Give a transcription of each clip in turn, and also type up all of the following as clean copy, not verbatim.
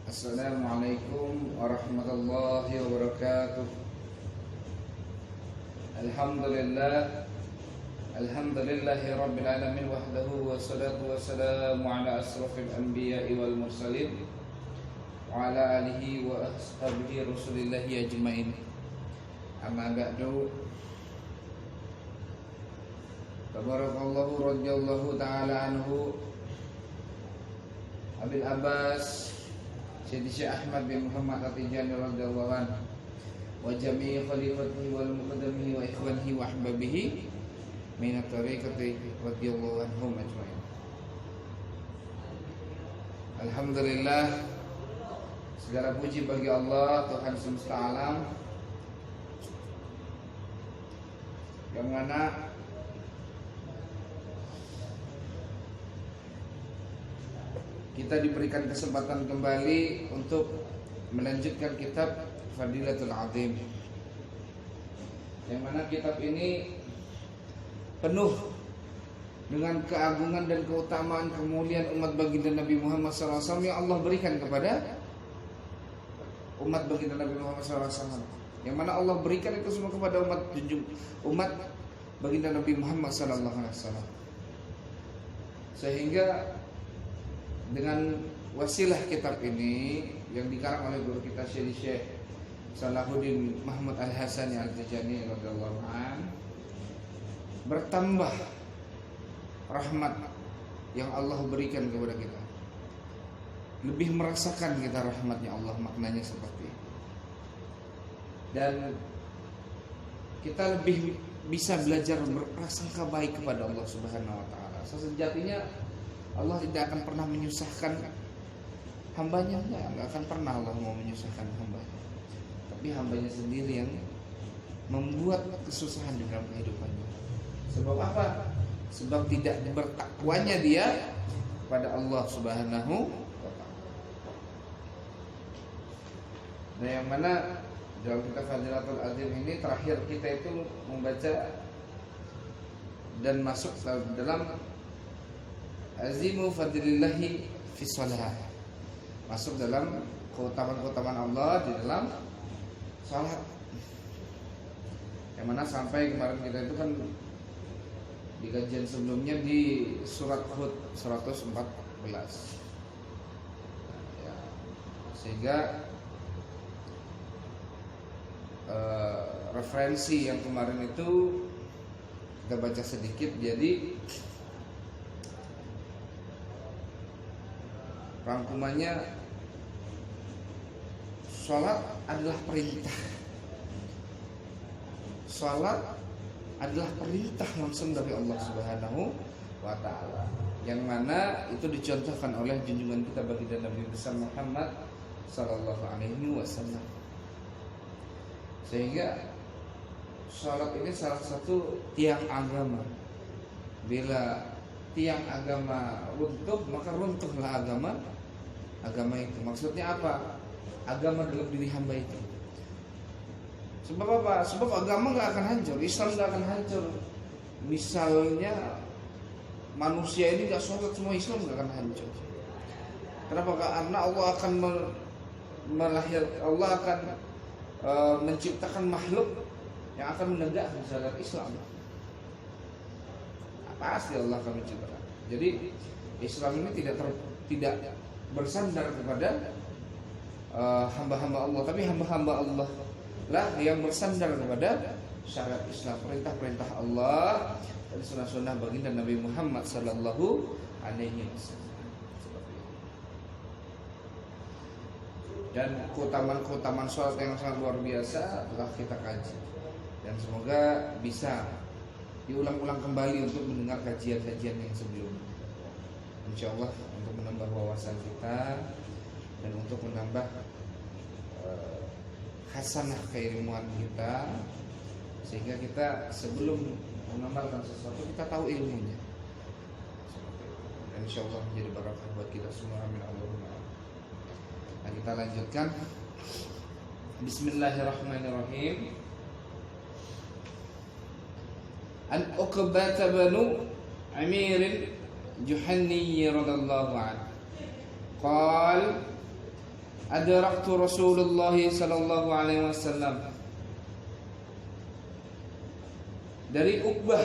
Assalamualaikum warahmatullahi wabarakatuh. Alhamdulillahi rabbil alamin wahdahu wassalatu wassalamu ala asrafil anbiya'i wal mursalin wa ala alihi wa ashabihi rasulillahi ajmain. Amma ba'du. Tabarakallahu radhiyallahu ta'ala anhu Abil Abbas Syekh Ahmad bin Muhammad At-Tijani radhiyallahu anhu wa jami'i khalifatihi wal muqaddamihi wa ikhwanihi wa ahbabihi min at-tariqati radhiyallahu anhum ajma'in. Alhamdulillah, segala puji bagi Allah Tuhan semesta alam, yang mana kita diberikan kesempatan kembali untuk melanjutkan kitab Fadilatul Azim, yang mana kitab ini penuh dengan keagungan dan keutamaan kemuliaan umat baginda Nabi Muhammad SAW yang Allah berikan kepada umat baginda Nabi Muhammad SAW, yang mana Allah berikan itu semua kepada umat baginda Nabi Muhammad SAW. Sehingga dengan wasilah kitab ini yang dikarang oleh guru kita Syekh Salahuddin Mahmud Al-Hasani Al-Tijani radhiyallahu anhu, bertambah rahmat yang Allah berikan kepada kita. Lebih merasakan kita rahmatnya Allah, maknanya seperti itu. Dan kita lebih bisa belajar berprasangka baik kepada Allah Subhanahu wa taala. Sejatinya Allah tidak akan pernah menyusahkan hambanya, enggak akan pernah Allah mau menyusahkan hambanya. Tapi hambanya sendiri yang membuat kesusahan di dalam kehidupannya. Sebab apa? Sebab tidak bertakwanya dia pada Allah Subhanahu wa taala. Nah, yang mana dalam kitab Fadilatul Azim ini terakhir kita itu membaca dan masuk dalam Azimu fadlillahi fi shalah, masuk dalam keutamaan-keutamaan Allah di dalam salat. Yang mana sampai kemarin kita itu kan di kajian sebelumnya di surat Hud 114. Ya, sehingga referensi yang kemarin itu kita baca sedikit, jadi rangkumannya, sholat adalah perintah. Sholat adalah perintah langsung dari Allah Subhanahu wa taala, yang mana itu dicontohkan oleh junjungan kita baginda Nabi besar Muhammad sallallahu alaihi wasallam. Sehingga sholat ini salah satu tiang agama. Bila tiang agama runtuh, maka runtuhlah agama itu. Maksudnya apa? Agama dalam diri hamba itu. Sebab apa? Sebab agama gak akan hancur, Islam gak akan hancur. Misalnya manusia ini gak sholat, semua Islam gak akan hancur. Kenapa? Karena Allah akan Allah akan menciptakan makhluk yang akan menegakkan syariat Islam. Pasti Allah akan menciptakan. Jadi Islam ini tidak bersandar kepada hamba-hamba Allah, tapi hamba-hamba Allah lah yang bersandar kepada syariat Islam, perintah-perintah Allah dan sunnah-sunnah baginda Nabi Muhammad sallallahu alaihi wasallam. Dan keutamaan sholat yang sangat luar biasa telah kita kaji, dan semoga bisa diulang-ulang kembali untuk mendengar kajian-kajian yang sebelumnya. Insya Allah untuk menambah wawasan kita dan untuk menambah hasanah keilmuan kita, sehingga kita sebelum mengamalkan sesuatu kita tahu ilmunya. Dan insya Allah menjadi barakah buat kita semua. Amin Allahumma. Nah, kita lanjutkan. Bismillahirrahmanirrahim. An Uqbah bin Amir Juhanni radhiyallahu anhu qala adraktu Rasulullah sallallahu alaihi wasallam. Dari Uqbah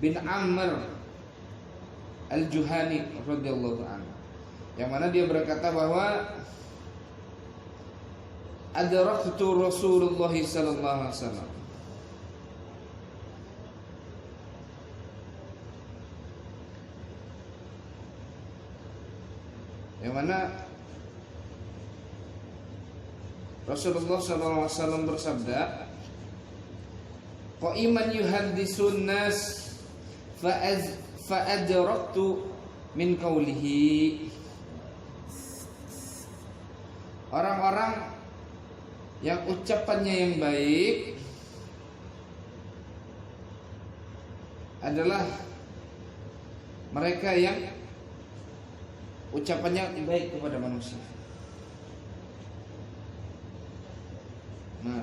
bin Amr Al-Juhani radhiyallahu anhu, yang mana dia berkata bahwa adraktu Rasulullah sallallahu alaihi wasallam, yang mana Rasulullah sallallahu alaihi wasallam bersabda, qa'iman yuhaddisun nas fa'adraktu min qawlihi. Orang-orang yang ucapannya yang baik adalah mereka yang ucapannya baik kepada manusia. Nah,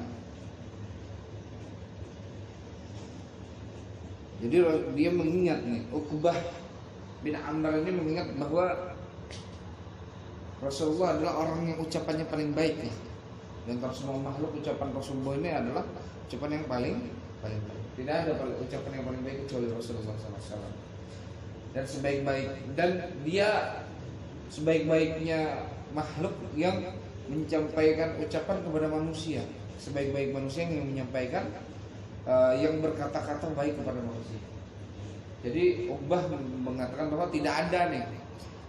jadi dia mengingat nih, Uqbah bin Amr ini mengingat bahwa Rasulullah adalah orang yang ucapannya paling baik ya. Dan antara semua makhluk, ucapan Rasulullah ini adalah ucapan yang paling baik. Tidak ada ucapan yang paling baik kecuali Rasulullah SAW. Dan dia sebaik-baiknya makhluk yang menyampaikan ucapan kepada manusia. Sebaik-baik manusia yang menyampaikan yang berkata-kata baik kepada manusia. Jadi Uqbah mengatakan bahwa tidak ada nih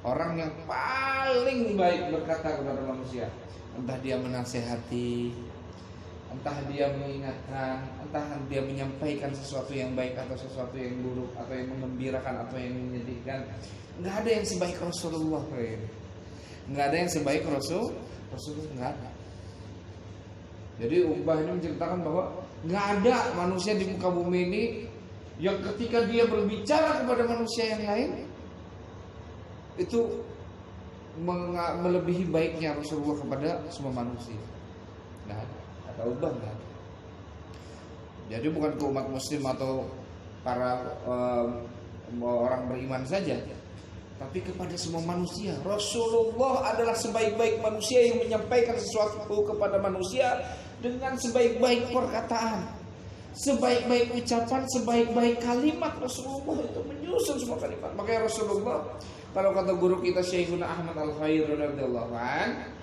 orang yang paling baik berkata kepada manusia. Entah dia menasehati, entah dia mengingatkan, entah dia menyampaikan sesuatu yang baik atau sesuatu yang buruk, atau yang menggembirakan atau yang menyedihkan. Enggak ada yang sebaik Rasulullah. Enggak ada yang sebaik Rasulullah, enggak ada. Jadi Uqbah ini menceritakan bahwa enggak ada manusia di muka bumi ini yang ketika dia berbicara kepada manusia yang lain itu melebihi baiknya Rasulullah kepada semua manusia. Enggak ada. Kata Uqbah enggak ada. Jadi bukan ke umat muslim atau para orang beriman saja, tapi kepada semua manusia. Rasulullah adalah sebaik-baik manusia yang menyampaikan sesuatu kepada manusia dengan sebaik-baik perkataan, sebaik-baik ucapan, sebaik-baik kalimat. Rasulullah itu menyusun semua kalimat. Makanya Rasulullah, kalau kata guru kita Syekhuna Ahmad Al-Khair radhiyallahu an,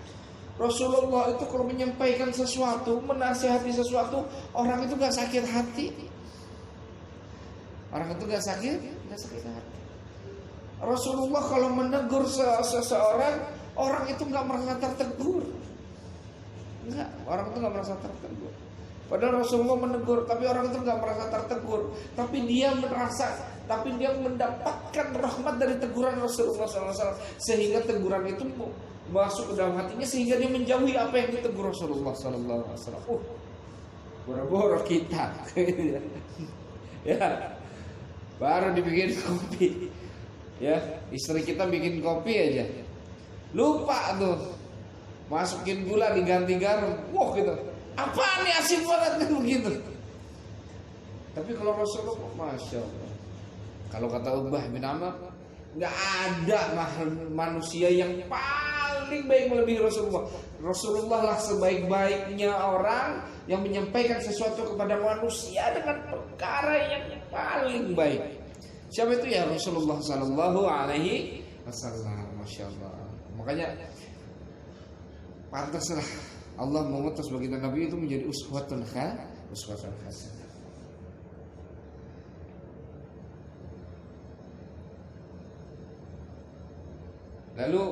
Rasulullah itu kalau menyampaikan sesuatu, menasihati sesuatu, orang itu gak sakit hati. Orang itu gak sakit hati. Rasulullah kalau menegur seseorang, orang itu gak merasa tertegur. Enggak, orang itu gak merasa tertegur. Padahal Rasulullah menegur, tapi orang itu gak merasa tertegur. Tapi dia mendapatkan rahmat dari teguran Rasulullah SAW, sehingga teguran itu masuk ke dalam hatinya, sehingga dia menjauhi apa yang ditegur Rasulullah SAW. Boro-boro kita, ya, baru dibikin kopi, ya, istri kita bikin kopi aja, lupa tuh, masukin gula diganti garam, wah gitu, apaan nih asin banget kan begitu. Tapi kalau Rasulullah, masya Allah, kalau kata Uqbah bin Amr, nggak ada manusia yang paling baik melebihi Rasulullah. Rasulullah lah sebaik-baiknya orang yang menyampaikan sesuatu kepada manusia dengan perkara yang paling baik. Siapa itu ya? Rasulullah Sallallahu Alaihi Wasallam. Masya Allah. Makanya pantaslah Allah mengutus baginda Nabi itu menjadi uswatun hasanah. Lalu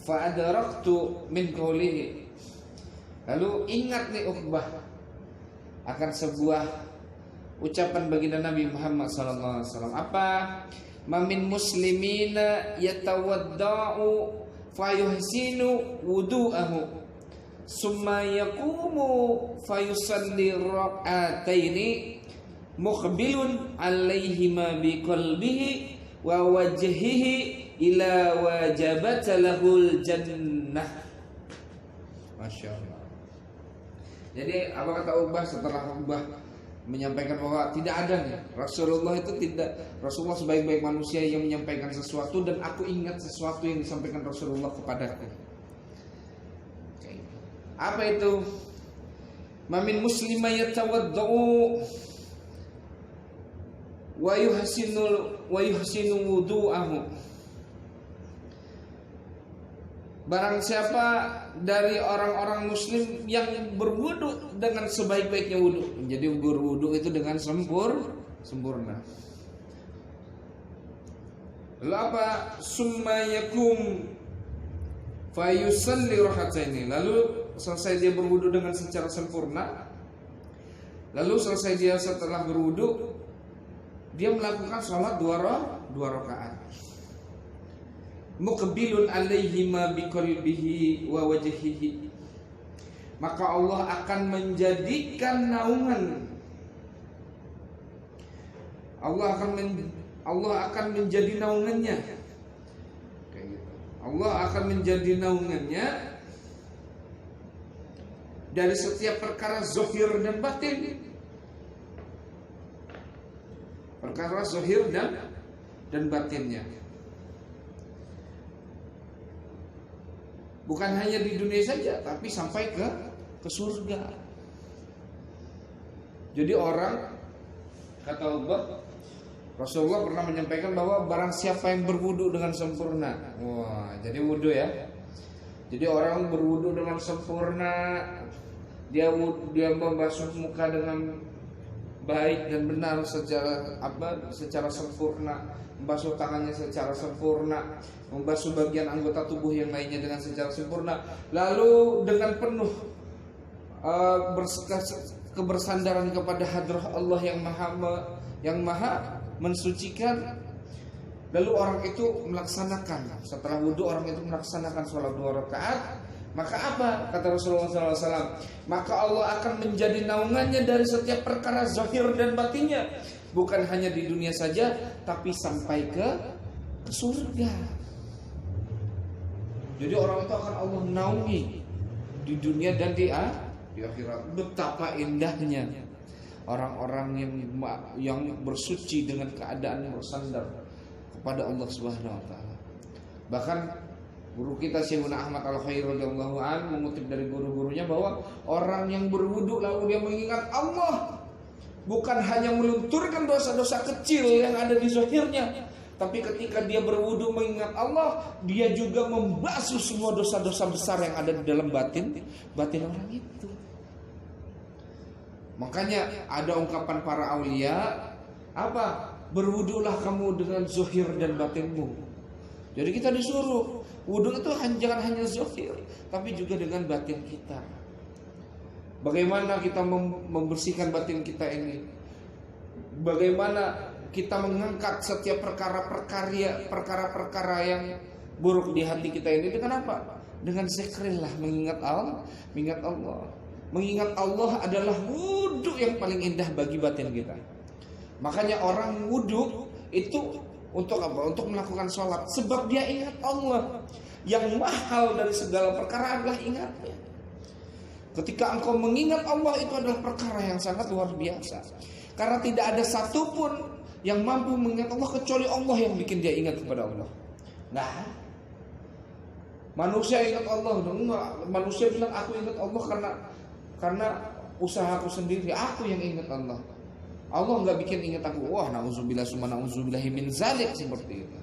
fa'adraktu min qawlihi. Lalu ingat nih Uqbah akan sebuah ucapan baginda Nabi Muhammad SAW. Apa? Mamin muslimina yatawadda'u fayuhsinu wudu'ahu summa yaqumu fayusalli rak'ataini muqbilun alaihima biqalbihi wa wajhihi ila wajabat lahul jannah. Masya Allah. Jadi apa kata Uqbah setelah Uqbah menyampaikan bahwa tidak ada nih Rasulullah itu tidak, Rasulullah sebaik-baik manusia yang menyampaikan sesuatu, dan aku ingat sesuatu yang disampaikan Rasulullah kepadaku. Apa itu? Mamin muslima yatawaddau wa yuhsinu wudu'ahu. Barang siapa dari orang-orang muslim yang berwudu dengan sebaik-baiknya wudu. Jadi berwudu itu dengan sempurna. Lalu apa? Summa yakum fayusalli raka'ataini. Lalu selesai dia berwudu dengan secara sempurna. Lalu selesai dia setelah berwudu, dia melakukan sholat dua rakaat. Muqbilun alaihima biqalbihi wa wajhihi. Maka Allah akan menjadikan naungan. Allah akan menjadi naungannya. Kayak gitu. Allah akan menjadi naungannya dari setiap perkara zahir dan batin. Perkara zahir dan batinnya. Bukan hanya di dunia saja, tapi sampai ke surga. Jadi orang, kata Allah, Rasulullah pernah menyampaikan bahwa barang siapa yang berwudu dengan sempurna. Wah, jadi wudu ya. Jadi orang berwudu dengan sempurna, dia membasuh muka dengan baik dan benar secara sempurna, membasuh tangannya secara sempurna, membasuh bagian anggota tubuh yang lainnya dengan secara sempurna, lalu dengan penuh kebersandaran kepada hadrah Allah yang maha mensucikan. Lalu orang itu melaksanakan, setelah wudu orang itu melaksanakan sholat 2 rakaat. Maka apa? Kata Rasulullah SAW, maka Allah akan menjadi naungannya dari setiap perkara zahir dan batinnya. Bukan hanya di dunia saja, tapi sampai ke surga. Jadi orang itu akan Allah naungi di dunia dan di akhirat. Betapa indahnya orang-orang yang bersuci dengan keadaan bersandar kepada Allah Subhanahu wa taala. Bahkan guru kita Syekhuna Ahmad Al-Khair radhiyallahu an mengutip dari guru-gurunya bahwa orang yang berwudu lalu dia mengingat Allah, bukan hanya melunturkan dosa-dosa kecil yang ada di zahirnya, tapi ketika dia berwudu mengingat Allah, dia juga membasuh semua dosa-dosa besar yang ada di dalam batin orang itu. Makanya ada ungkapan para aulia, apa? Berwudulah kamu dengan zahir dan batinmu. Jadi kita disuruh wudu itu jangan hanya zahir, tapi juga dengan batin kita. Bagaimana kita membersihkan batin kita ini? Bagaimana kita mengangkat setiap perkara-perkara yang buruk di hati kita ini dengan apa? Dengan zikrillah, mengingat Allah. Mengingat Allah adalah wudu yang paling indah bagi batin kita. Makanya orang wudu itu untuk apa? Untuk melakukan sholat. Sebab dia ingat Allah. Yang mahal dari segala perkara adalah ingatnya. Ketika engkau mengingat Allah, itu adalah perkara yang sangat luar biasa. Karena tidak ada satupun yang mampu mengingat Allah kecuali Allah yang bikin dia ingat kepada Allah. Nah, manusia ingat Allah, enggak. Manusia bilang aku ingat Allah karena usahaku sendiri. Aku yang ingat Allah. Allah enggak bikin ingat aku. Wah, na'udzubillah summa na'udzubillahi min zalik, seperti itu.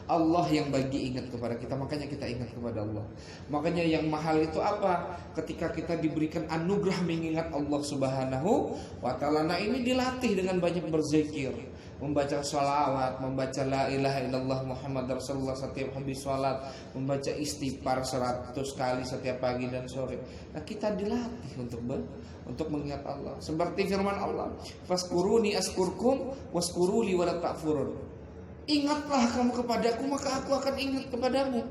Allah yang bagi ingat kepada kita, makanya kita ingat kepada Allah. Makanya yang mahal itu apa? Ketika kita diberikan anugerah mengingat Allah Subhanahu wa ta'ala. Nah, ini dilatih dengan banyak berzikir, membaca sholawat, membaca la ilaha illallah Muhammad Rasulullah setiap habis sholat, membaca istighfar 100 kali setiap pagi dan sore. Nah, kita dilatih untuk mengingat Allah. Seperti firman Allah, "Faskuruni askurkum waskuruli wala ta'furun." Ingatlah kamu kepadaku, maka aku akan ingat kepadamu.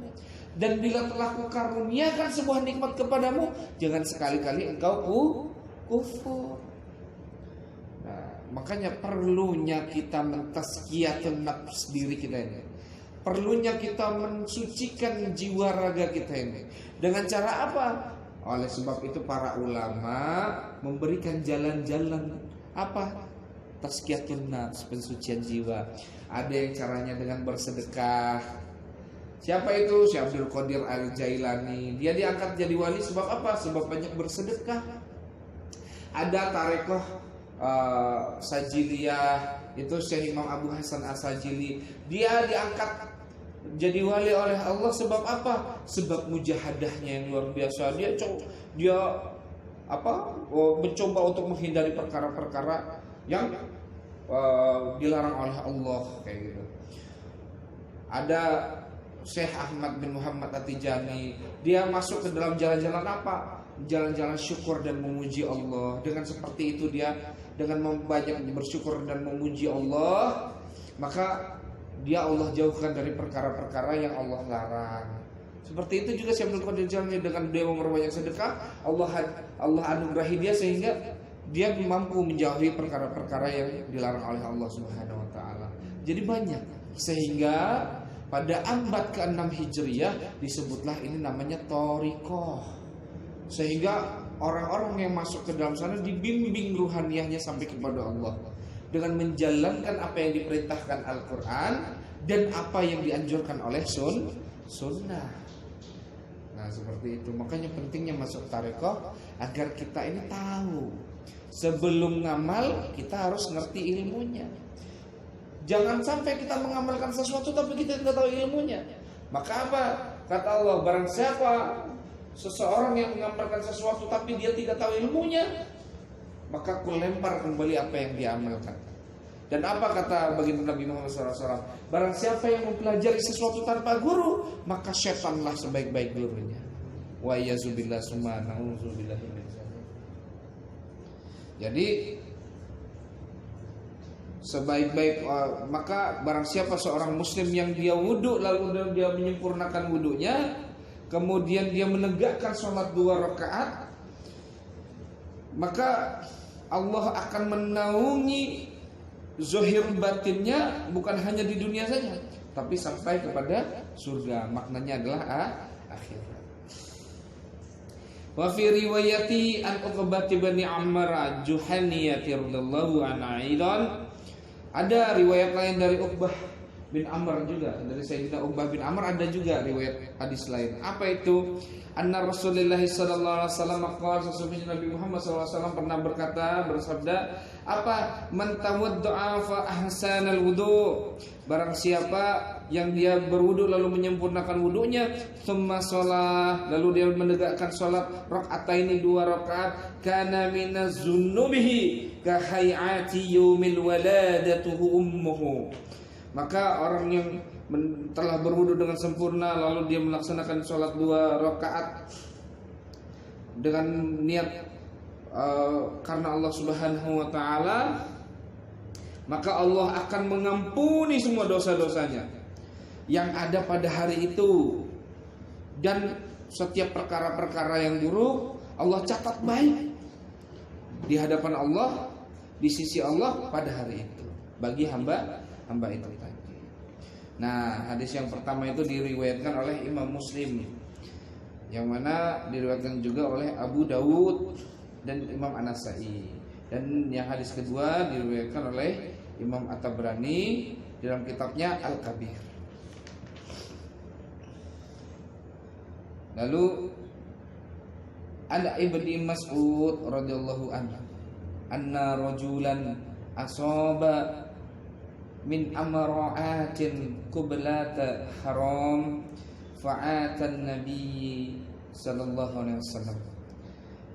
Dan bila telah kukaruniakan sebuah nikmat kepadamu, jangan sekali-kali engkau kufur. Nah, makanya perlunya kita mentazkiyatun nafs diri kita ini. Perlunya kita mensucikan jiwa raga kita ini. Dengan cara apa? Oleh sebab itu para ulama memberikan jalan-jalan apa? Tazkiyatun nafs, pensucian jiwa. Ada yang caranya dengan bersedekah, Siapa itu? Syekh Abdul Qadir Al-Jailani. Dia diangkat jadi wali sebab apa? Sebab banyak bersedekah. Ada tarekoh Sajiliyah, itu Syekh Imam Abu Hasan As-Sajili. Dia diangkat jadi wali oleh Allah sebab apa? Sebab mujahadahnya yang luar biasa. Dia mencoba untuk menghindari perkara-perkara yang dilarang oleh Allah kayak gitu. Ada Syekh Ahmad bin Muhammad At-Tijani, dia masuk ke dalam jalan-jalan apa? Jalan-jalan syukur dan memuji Allah. Dengan seperti itu dia dengan banyak bersyukur dan memuji Allah, maka dia Allah jauhkan dari perkara-perkara yang Allah larang. Seperti itu juga Syekh Abdul Qadir Jailani, dengan dia memperbanyak sedekah, Allah anugerahi dia sehingga dia mampu menjauhi perkara-perkara yang dilarang oleh Allah Subhanahu wa taala. Jadi banyak, sehingga pada abad ke-6 Hijriyah disebutlah ini namanya thariqah. Sehingga orang-orang yang masuk ke dalam sana dibimbing ruhaniyahnya sampai kepada Allah dengan menjalankan apa yang diperintahkan Al-Quran dan apa yang dianjurkan oleh sunnah. Nah seperti itu. Makanya pentingnya masuk thariqah agar kita ini tahu. Sebelum ngamal kita harus ngerti ilmunya. Jangan sampai kita mengamalkan sesuatu tapi kita tidak tahu ilmunya. Maka apa? Kata Allah, barang siapa seseorang yang mengamalkan sesuatu tapi dia tidak tahu ilmunya, maka aku lempar kembali apa yang dia amalkan. Dan apa kata baginda Nabi Muhammad SAW? Barang siapa yang mempelajari sesuatu tanpa guru, maka syaitanlah sebaik-baik gurunya. Wa yazubillah summa na'udzubillah min dzalik. Jadi sebaik-baik maka barang siapa seorang muslim yang dia wudhu lalu dia menyempurnakan wudhunya, kemudian dia menegakkan sholat 2 rakaat, maka Allah akan menaungi zahir batinnya bukan hanya di dunia saja, tapi sampai kepada surga. Maknanya adalah akhirat. Wa fi riwayati an Uqbah bin Ammar Juhaniyati radhiyallahu anhu. Ada riwayat lain dari Uqbah bin Amr juga, dari Sayyidina Uqbah bin Amr ada juga riwayat hadis lain. Apa itu? Anna Rasulullah sallallahu alaihi wasallam qala, sesungguhnya Nabi Muhammad sallallahu alaihi wasallam pernah bersabda, apa? Man tawadda'a fa ahsanal wudu. Barang siapa yang dia berwudu lalu menyempurnakan wudunya, tsumma shalah, lalu dia menegakkan salat raka'ataini 2 rakaat, kana minaz zunubihi ka hayati yaumil waladatuhu ummuhu. Maka orang yang telah berwudu dengan sempurna lalu dia melaksanakan sholat 2 rakaat dengan niat karena Allah Subhanahu wa taala, maka Allah akan mengampuni semua dosa-dosanya yang ada pada hari itu, dan setiap perkara-perkara yang buruk Allah catat baik di hadapan Allah, di sisi Allah pada hari itu bagi hamba itu tadi. Nah, hadis yang pertama itu diriwayatkan oleh Imam Muslim, yang mana diriwayatkan juga oleh Abu Dawud dan Imam An-Nasa'i. Dan yang hadis kedua diriwayatkan oleh Imam At-Tabrani dalam kitabnya Al-Kabir. Lalu ada Ibnu Mas'ud radhiyallahu anhu, anna rajulan asaba min amra'atin qublata haram fa'atan nabiy sallallahu alaihi wasallam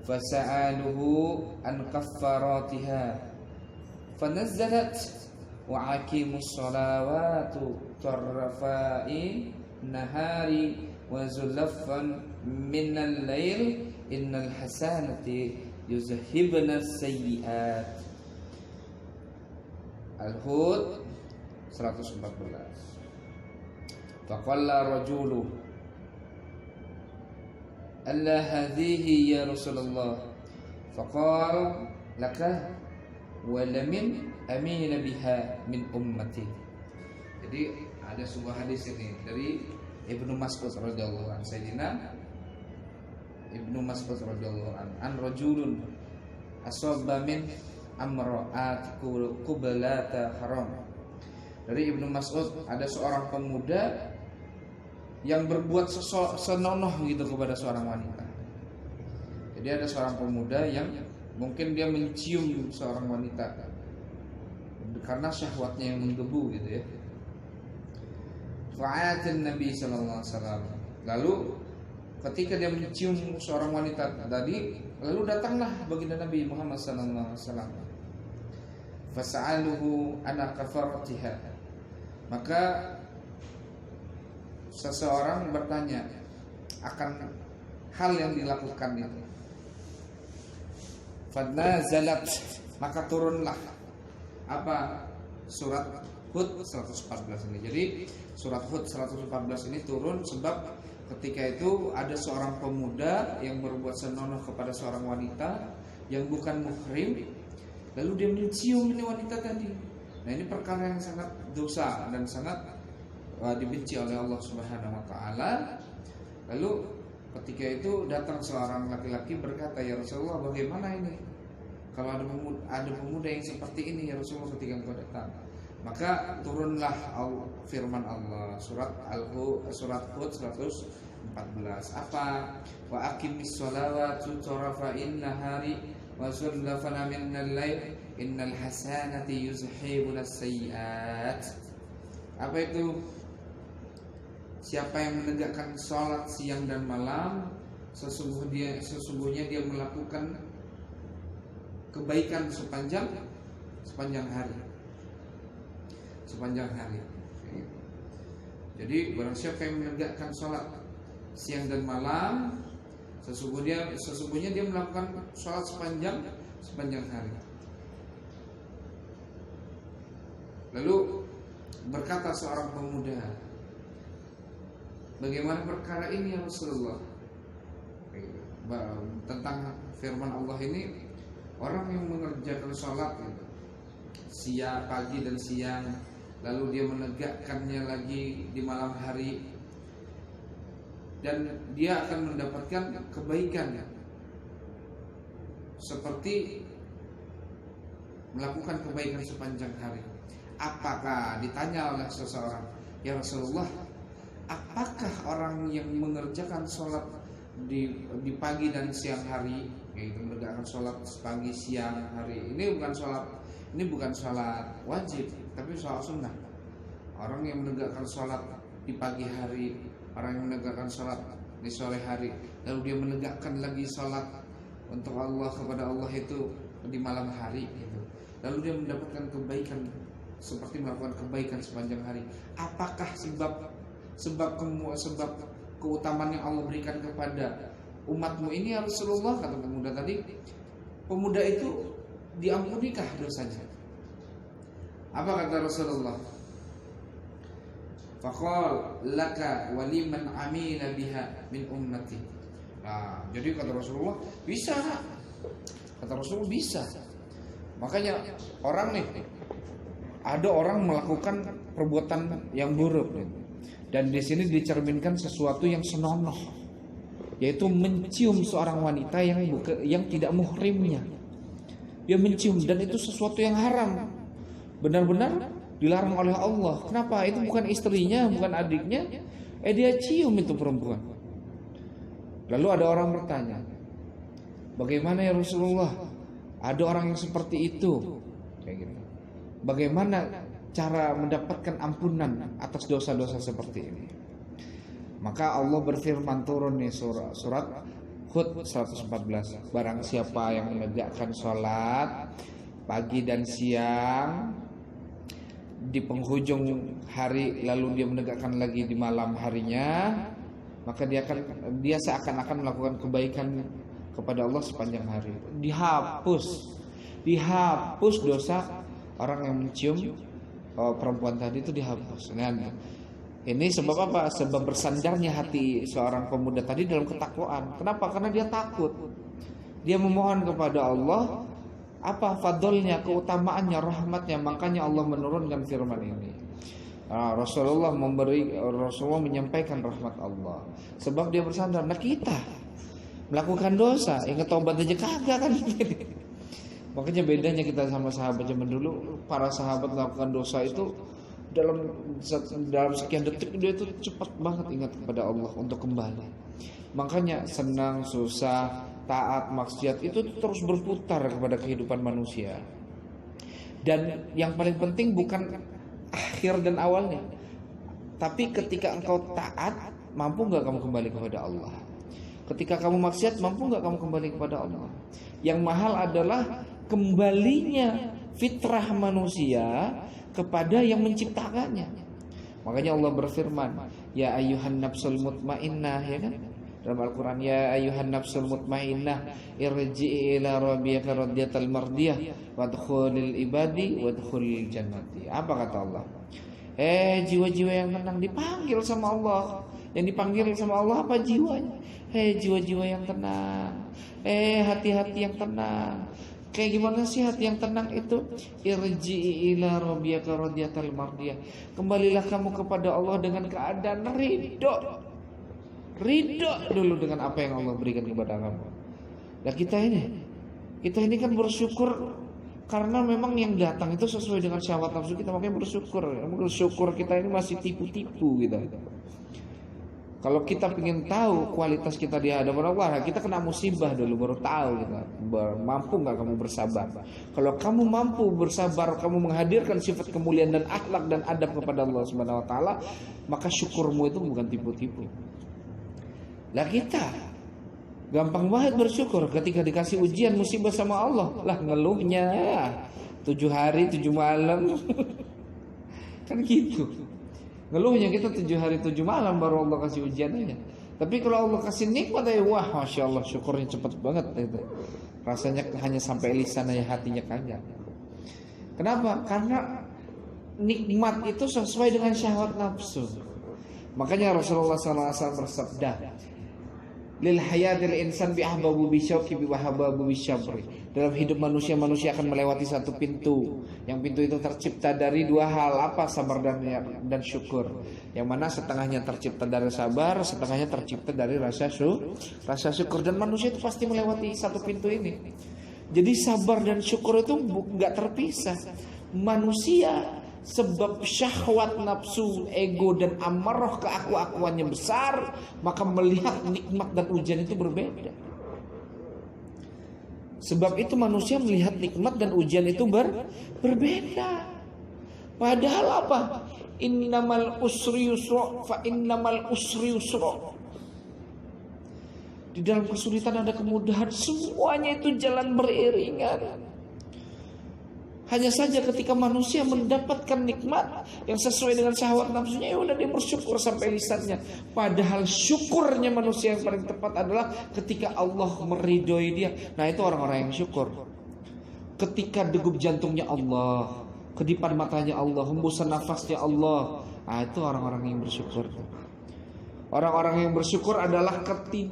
fasa'aluhu an kaffaratiha fanazzalat wa aqimus salawatu tarfa'i nahari wa zulfan minal lail innal hasanati yuzhibna sayyi'at. Al-Hud 114. Faqalla rajulu alla hadhihi ya Rasulullah, faqala laka wa lamin amina biha min ummati. Jadi ada sebuah hadis ini dari Ibnu Mas'ud radhiyallahu anhu, Sayyidina Ibnu Mas'ud radhiyallahu anhu, an rajulun asaba min amra'at qublata haram. Dari Ibnu Mas'ud, ada seorang pemuda yang berbuat senonoh gitu kepada seorang wanita. Jadi ada seorang pemuda yang mungkin dia mencium seorang wanita karena syahwatnya yang menggebu gitu ya. Fa'atin Nabi sallallahu alaihi wasallam. Lalu ketika dia mencium seorang wanita tadi, lalu datanglah baginda Nabi Muhammad sallallahu alaihi wasallam. Fas'aluhu ana kafaratiha. Maka seseorang bertanya akan hal yang dilakukan itu. Fanazalat, maka turunlah apa surat Hud 114 ini. Jadi surat Hud 114 ini turun sebab ketika itu ada seorang pemuda yang berbuat senonoh kepada seorang wanita yang bukan muhrim, lalu dia mencium ini wanita tadi. Nah, ini perkara yang sangat dosa dan sangat dibenci oleh Allah Subhanahu wa taala. Lalu ketika itu datang seorang laki-laki berkata, "Ya Rasulullah, bagaimana ini? Kalau ada pemuda yang seperti ini ya Rasulullah ketika engkau datang." Maka turunlah firman Allah surat Hud 114. Apa? Wa aqimis sholawati tarafain nahari wa zulfana minal lail innal hasanati yuzhibunas sayyi'at. Apa itu? Siapa yang menegakkan sholat siang dan malam, sesungguhnya dia melakukan kebaikan sepanjang hari. Jadi barang siapa yang menegakkan sholat siang dan malam, sesungguhnya dia melakukan sholat sepanjang hari. Lalu berkata seorang pemuda, bagaimana perkara ini ya Rasulullah? Tentang firman Allah ini, orang yang mengerjakan sholat gitu, siang, pagi dan siang, lalu dia menegakkannya lagi di malam hari, dan dia akan mendapatkan kebaikan seperti melakukan kebaikan sepanjang hari. Apakah ditanya oleh seseorang, ya Rasulullah, apakah orang yang mengerjakan sholat di pagi dan siang hari, yaitu menegakkan sholat pagi siang hari, ini bukan sholat wajib, tapi sholat sunnah. Orang yang menegakkan sholat di pagi hari, orang yang menegakkan sholat di sore hari, lalu dia menegakkan lagi sholat untuk Allah kepada Allah itu di malam hari gitu. Lalu dia mendapatkan kebaikan seperti melakukan kebaikan sepanjang hari. Apakah sebab keutamaan yang Allah berikan kepada umatmu ini ya Rasulullah? Kata pemuda tadi, pemuda itu diampunikah dosanya? Apa kata Rasulullah? Faqal laka waliman amila biha min ummati. Nah, jadi kata Rasulullah, bisa. Kata Rasulullah bisa. Makanya ada orang melakukan perbuatan yang buruk, dan di sini dicerminkan sesuatu yang senonoh, yaitu mencium seorang wanita yang tidak muhrimnya. Dia mencium, dan itu sesuatu yang haram, benar-benar dilarang oleh Allah. Kenapa? Itu bukan istrinya, bukan adiknya, dia cium itu perempuan. Lalu ada orang bertanya, bagaimana ya Rasulullah? Ada orang yang seperti itu, kayak gitu. Bagaimana cara mendapatkan ampunan atas dosa-dosa seperti ini? Maka Allah berfirman turun nih surat Hud 114. Barang siapa yang menegakkan sholat pagi dan siang di penghujung hari, lalu dia menegakkan lagi di malam harinya, maka dia seakan-akan melakukan kebaikan kepada Allah sepanjang hari. Dihapus dosa orang yang mencium perempuan tadi itu, dihapus. Nah, ini sebab apa? Sebab bersandarnya hati seorang pemuda tadi dalam ketakwaan. Kenapa? Karena dia takut. Dia memohon kepada Allah apa fadlnya, keutamaannya, rahmatnya. Makanya Allah menurunkan firman ini. Rasulullah menyampaikan rahmat Allah. Sebab dia bersandar. Nah, kita melakukan dosa, ingat tobat aja kagak kan. Makanya bedanya kita sama sahabat zaman dulu. Para sahabat melakukan dosa itu dalam sekian detik dia itu cepat banget ingat kepada Allah untuk kembali. Makanya senang, susah, taat, maksiat itu terus berputar kepada kehidupan manusia. Dan yang paling penting bukan akhir dan awalnya, tapi ketika engkau taat, mampu gak kamu kembali kepada Allah? Ketika kamu maksiat, mampu gak kamu kembali kepada Allah? Yang mahal adalah kembalinya fitrah manusia kepada yang menciptakannya. Makanya Allah berfirman, ya ayyuhan nafsul mutmainnah, ya kan? Dalam Al-Quran, ya ayyuhan nafsul mutmainnah irji'i ila rabbika radiyatan mardiyah wadkhulil ibadi wadkhulil jannati. Apa kata Allah? Jiwa-jiwa yang tenang dipanggil sama Allah. Yang dipanggil sama Allah apa jiwanya? Jiwa-jiwa yang tenang. Hati-hati yang tenang. Kayak gimana sih hati yang tenang itu? Irji'i ila rabbika radiyatan mardiyah. Kembalilah kamu kepada Allah dengan keadaan ridho. Ridho dulu dengan apa yang Allah berikan kepada kamu. Nah kita ini kan bersyukur karena memang yang datang itu sesuai dengan syahwat nafsu kita, makanya bersyukur. Bersyukur kita ini masih tipu-tipu gitu. Kalau kita ingin tahu kualitas kita di hadapan Allah, kita kena musibah dulu baru tahu kita mampu nggak kamu bersabar. Kalau kamu mampu bersabar, kamu menghadirkan sifat kemuliaan dan akhlak dan adab kepada Allah Subhanahu Wa Taala, maka syukurmu itu bukan tipu-tipu. Lah kita gampang banget bersyukur ketika dikasih ujian musibah sama Allah. Lah ngeluhnya 7 hari 7 malam kan gitu. Ngeluhnya kita 7 hari 7 malam baru Allah kasih ujian aja. Tapi kalau Allah kasih nikmat aja, wah Masya Allah syukurnya cepat banget itu. Rasanya hanya sampai lisan aja, hatinya kagak. Kenapa? Karena nikmat itu sesuai dengan syahwat nafsu. Makanya Rasulullah SAW bersabda, lil hayatil insan bi ahbabu bi syauqi bi wahababu bi syabri. Dalam hidup manusia akan melewati satu pintu. Yang pintu itu tercipta dari 2 hal, apa? Sabar dan syukur. Yang mana setengahnya tercipta dari sabar, setengahnya tercipta dari rasa syukur. Dan manusia itu pasti melewati satu pintu ini. Jadi sabar dan syukur itu enggak terpisah. Manusia sebab syahwat nafsu, ego dan amarah keaku-akuannya besar, maka melihat nikmat dan ujian itu berbeda. Sebab itu manusia melihat nikmat dan ujian itu berbeda. Padahal apa? Innamal usri yusra fa innamal usri yusra. Di dalam kesulitan ada kemudahan, semuanya itu jalan beriringan. Hanya saja ketika manusia mendapatkan nikmat yang sesuai dengan syahwat nafsunya, ya udah dia bersyukur sampai lisannya. Padahal syukurnya manusia yang paling tepat adalah ketika Allah meridhoi dia. Nah itu orang-orang yang syukur. Ketika degup jantungnya Allah, kedipan matanya Allah, hembusan nafasnya Allah, nah itu orang-orang yang bersyukur. Orang-orang yang bersyukur adalah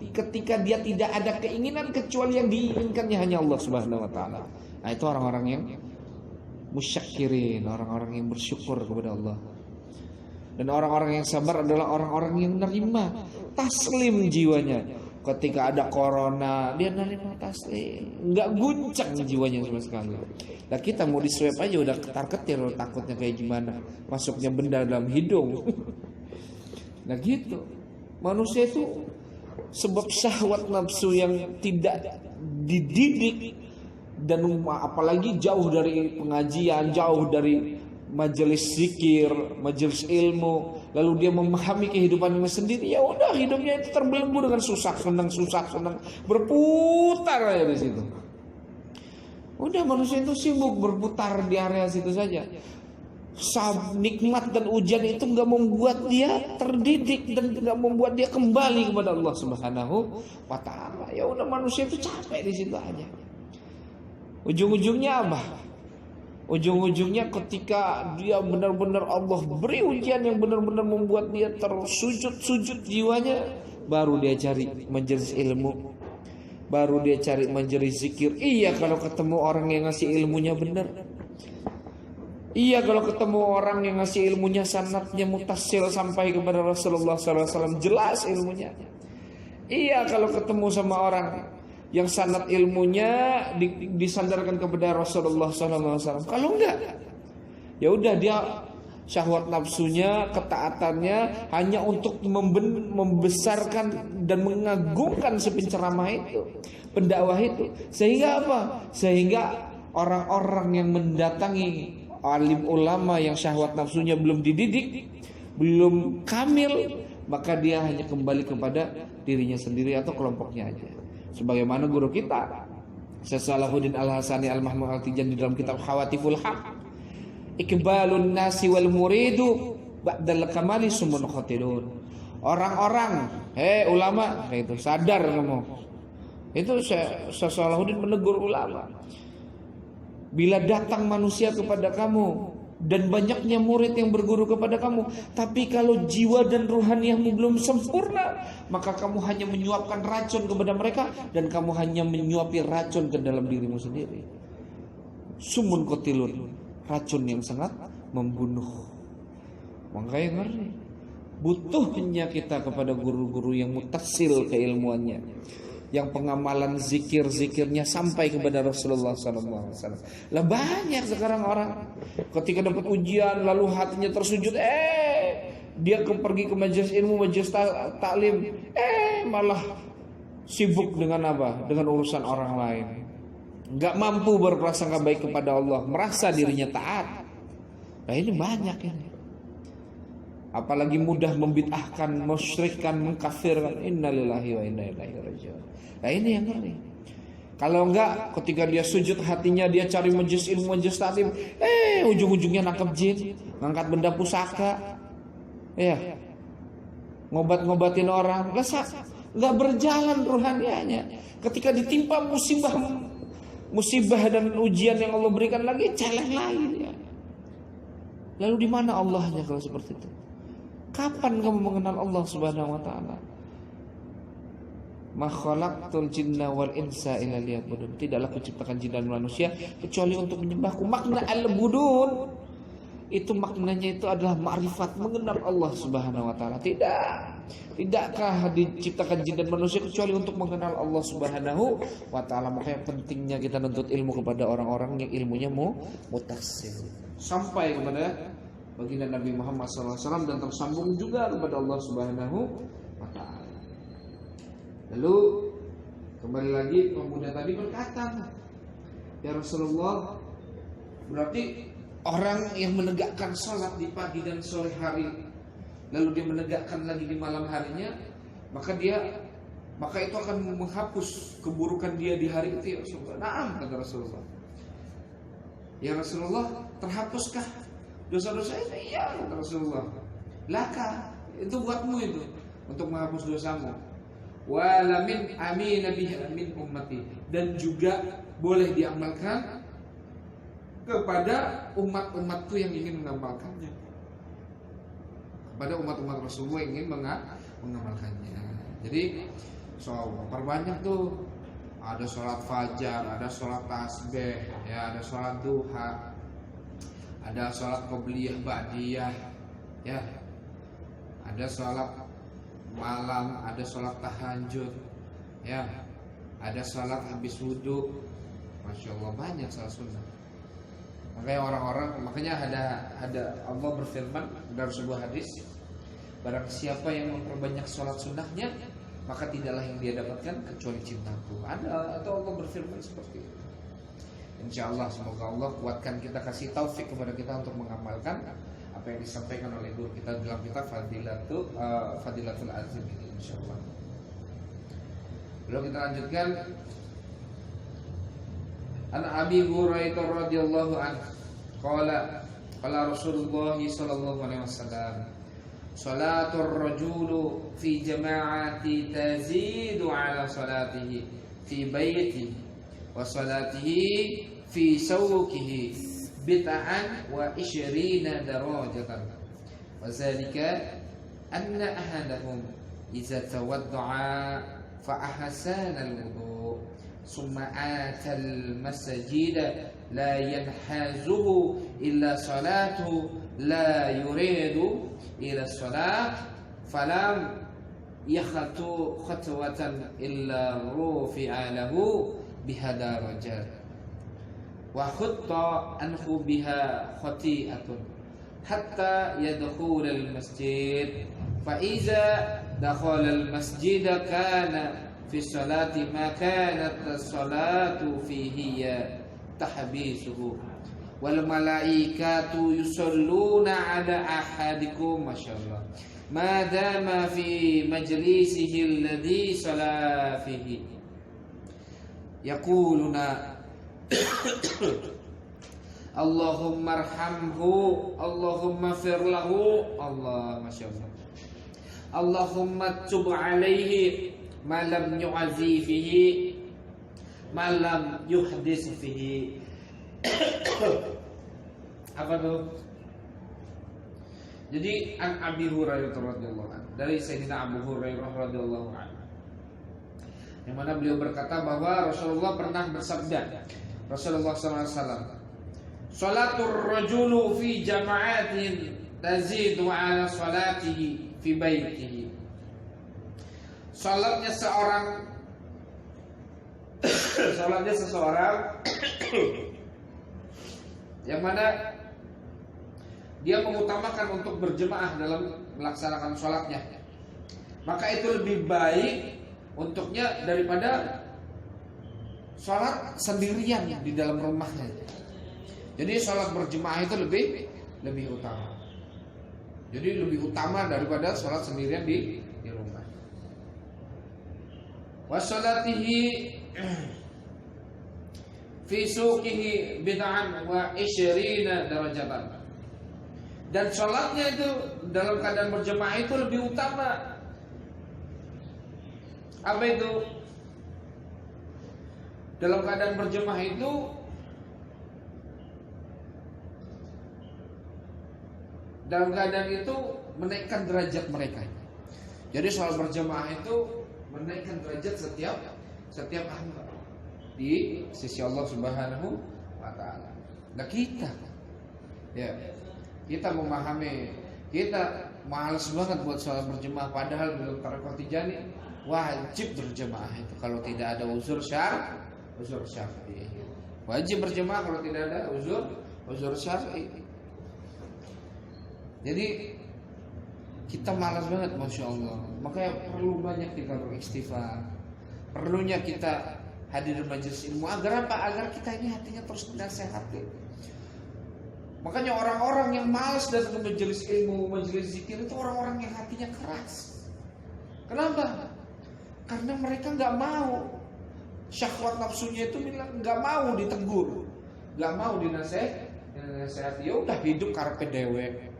ketika dia tidak ada keinginan kecuali yang diinginkannya hanya Allah Subhanahu Wa Taala. Nah itu orang-orang yang musyakirin, orang-orang yang bersyukur kepada Allah. Dan orang-orang yang sabar adalah orang-orang yang nerima, taslim jiwanya. Ketika ada corona, dia nerima taslim, nggak guncang jiwanya sama sekali. Nah kita mau di swab aja udah ketar-ketir, takutnya kayak gimana, masuknya benda dalam hidung. Nah gitu, manusia itu sebab syahwat nafsu yang tidak dididik. Dan apalagi jauh dari pengajian, jauh dari majelis zikir, majelis ilmu, lalu dia memahami kehidupannya sendiri, ya udah hidupnya itu terbelenggu dengan susah senang, berputar aja di situ. Udah manusia itu sibuk berputar di area situ saja. Nikmat dan ujian itu nggak membuat dia terdidik dan nggak membuat dia kembali kepada Allah Subhanahu Wa Taala. Ya udah manusia itu capek di situ aja. Ujung-ujungnya apa? Ujung-ujungnya ketika dia benar-benar Allah beri ujian yang benar-benar membuat dia tersujud jiwanya, baru dia cari majelis ilmu, baru dia cari majelis zikir. Iya kalau ketemu orang yang ngasih ilmunya benar. Iya kalau ketemu orang yang ngasih ilmunya sanadnya mutasil sampai kepada Rasulullah SAW, jelas ilmunya. Iya kalau ketemu sama orang yang sanad ilmunya disandarkan kepada Rasulullah SAW. Kalau enggak, ya udah dia syahwat nafsunya, ketaatannya hanya untuk membesarkan dan mengagungkan si penceramah itu, pendakwah itu. Sehingga apa? Sehingga orang-orang yang mendatangi alim ulama yang syahwat nafsunya belum dididik, belum kamil, maka dia hanya kembali kepada dirinya sendiri atau kelompoknya aja. Sebagaimana guru kita Syekh Salahuddin Al-Hasani Al-Mahmud Al-Tijani dalam kitab Khawatiful Haq, Iqbalun nasi wal muridu ba'dal kamali sumun khatilun. Orang-orang, ulama, itu sadar kamu. Itu Syekh Salahuddin menegur ulama. Bila datang manusia kepada kamu dan banyaknya murid yang berguru kepada kamu, tapi kalau jiwa dan ruhaniahmu belum sempurna, maka kamu hanya menyuapkan racun kepada mereka dan kamu hanya menyuapi racun ke dalam dirimu sendiri. Sumun qatilun, racun yang sangat membunuh. Makanya ngeri. Butuhnya kita kepada guru-guru yang mutasil keilmuannya, yang pengamalan zikir-zikirnya sampai kepada Rasulullah SAW. Lah banyak sekarang orang ketika dapat ujian lalu hatinya tersujud, dia pergi ke majelis ilmu, majelis taklim, malah sibuk dengan apa? Dengan urusan orang lain. Enggak mampu berprasangka baik kepada Allah, merasa dirinya taat. Nah ini banyak ini. Apalagi mudah membid'ahkan, musyrikkan, mengkafirkan. Innalillahi wa inna ilaihi raji'un. Nah ini yang ngeri. Kalau enggak, ketika dia sujud hatinya dia cari majelis ilmu, majelis taklim, ujung-ujungnya nangkep jin, ngangkat benda pusaka, ngobat-ngobatin orang, enggak berjalan ruhanianya. Ketika ditimpa musibah dan ujian yang Allah berikan lagi, celeng lagi dia. Lalu di mana Allahnya kalau seperti itu? Kapan kamu mengenal Allah Subhanahu wa taala? Ma khalaqtul jinna wal insa illa liya'budun. Tidaklah kuciptakan jin dan manusia kecuali untuk menyembahku. Makna al-budun itu maknanya itu adalah ma'rifat, mengenal Allah Subhanahu wa taala. Tidakkah diciptakan jin dan manusia kecuali untuk mengenal Allah Subhanahu wa taala? Makanya pentingnya kita menuntut ilmu kepada orang-orang yang ilmunya mutasil sampai kepada baginda Nabi Muhammad SAW dan tersambung juga kepada Allah Subhanahu wa taala. Lalu kembali lagi pemuda tadi berkata, ya Rasulullah, berarti orang yang menegakkan salat di pagi dan sore hari, lalu dia menegakkan lagi di malam harinya, maka itu akan menghapus keburukan dia di hari itu, ya Rasulullah. Naam, kata Rasulullah. Ya Rasulullah, terhapuskah dosa-dosa itu? Iya, kata Rasulullah. Laka, itu buatmu itu, untuk menghapus dosamu. Wala min amina biha min ummati, dan juga boleh diamalkan kepada umat-umatku yang ingin mengamalkannya, kepada umat-umat Rasulullah yang ingin mengamalkannya. Jadi perbanyak tuh, ada sholat fajar, ada sholat tasbih, ya, ada sholat duha, ada sholat qobliyah ba'diyah, ya, ada sholat malam, ada sholat tahajud, ya, ada sholat habis wudhu. Masya Allah, banyak sholat sunnah. Makanya ada Allah berfirman dalam sebuah hadis, barang siapa yang memperbanyak sholat sunnahnya, maka tidaklah yang dia dapatkan kecuali cintaku. Atau Allah berfirman seperti itu. Insya Allah, semoga Allah kuatkan kita, kasih taufik kepada kita untuk mengamalkan apa yang disampaikan oleh guru kita dalam kitab Fadilatul Azim ini, insya Allah. Lalu kita lanjutkan. An Abi Hurairah radhiyallahu anhu qala Rasulullah sallallahu alaihi wasallam, salatul rajulu fi jama'ati tazidu ala salatihi fi baiti wa salatihi fi sawqihi bid'an wa 20 darajatan. Wa zalika anna ahadahum idza tawadda'a fa ahsana al-wudu summa ata al-masjid la yanhazuhu illa salatu la yuridu ila salat falam yakhatu khatwatan illa rufi'a lahu biha darajat wa khutta anhu biha khati'atun hatta yadkhulal masjid fa iza dakhalal masjid kana fi salati ma kanat as-salatu fihi tahbisuhu wal malaikatu yusalluna ala ahadikum masyaallah ma dama fi majlisihi alladhi sala fihi yaquluna Allahumma arhamhu Allahumma fir lahu Allah masyaallah Allahumma tub alaihi ma lam yu'azi fihi ma lam yuhdis fihi. Apa tuh? Jadi an Abi Hurairah radhiyallahu anhu, dari Sayyidina Abu Hurairah radhiyallahu anhu, yang mana beliau berkata bahwa Rasulullah pernah bersabda, Rasulullah SAW, salatul rajulu fi jama'atin tazidu ala salatihi fi baitihi. Salatnya seseorang yang mana dia mengutamakan untuk berjemaah dalam melaksanakan sholatnya, maka itu lebih baik untuknya daripada sholat sendirian di dalam rumahnya. Jadi sholat berjemaah itu lebih utama. Jadi lebih utama daripada sholat sendirian di rumah. Washolatihi fi suqihi bid'an wa 20 darajatan. Dan sholatnya itu dalam keadaan berjemaah itu lebih utama. Apa itu? Dalam keadaan berjemaah itu menaikkan derajat mereka. Jadi sholat berjemaah itu menaikkan derajat setiap hamba di sisi Allah Subhanahu wa taala. Nah kita memahami, kita malas banget buat sholat berjemaah, padahal belum tarekat Tijani wajib berjemaah itu kalau tidak ada uzur syar'i. Wajib berjemaah kalau tidak ada uzur syar'i. Jadi kita malas banget, masya Allah. Makanya perlu banyak kita beristighfar. Perlunya kita hadir majelis ilmu agar apa? Agar kita ini hatinya terus dinasehati. Makanya orang-orang yang malas datang ke majelis ilmu, majelis zikir itu orang-orang yang hatinya keras. Kenapa? Karena mereka nggak mau, syahwat nafsunya itu nggak mau ditegur, nggak mau dinasehati. Ya udah hidup karepe dewek.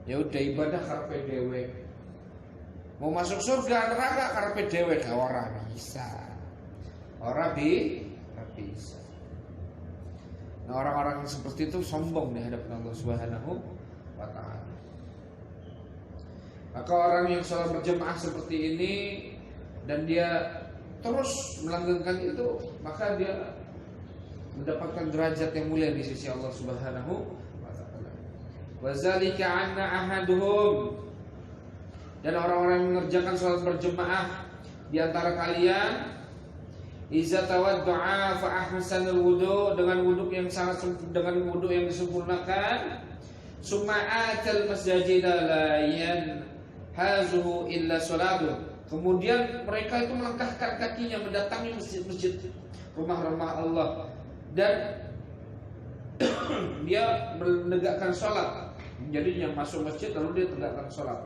Ya udah ibadah karepe dewek. Mau masuk surga neraka karepe dewek, orang bisa. Orang bisa. Nah, orang-orang yang seperti itu sombong di hadapan Allah Subhanahu wa taala. Maka orang yang sholat berjemaah seperti ini dan dia terus melanggengkan itu, maka dia mendapatkan derajat yang mulia di sisi Allah Subhanahu wa taala. Wa zalika anna ahaduhum, dan orang-orang yang mengerjakan sholat berjemaah di antara kalian, iza tawaddu'a fa ahsanal wudu, dengan wudu yang disempurnakan, summa atal masjida la yanhazuhu illa salatu, kemudian mereka itu melangkahkan kakinya mendatangi masjid-masjid, rumah-rumah Allah, dan dia menegakkan sholat. Jadi yang masuk masjid lalu dia tegakkan sholat,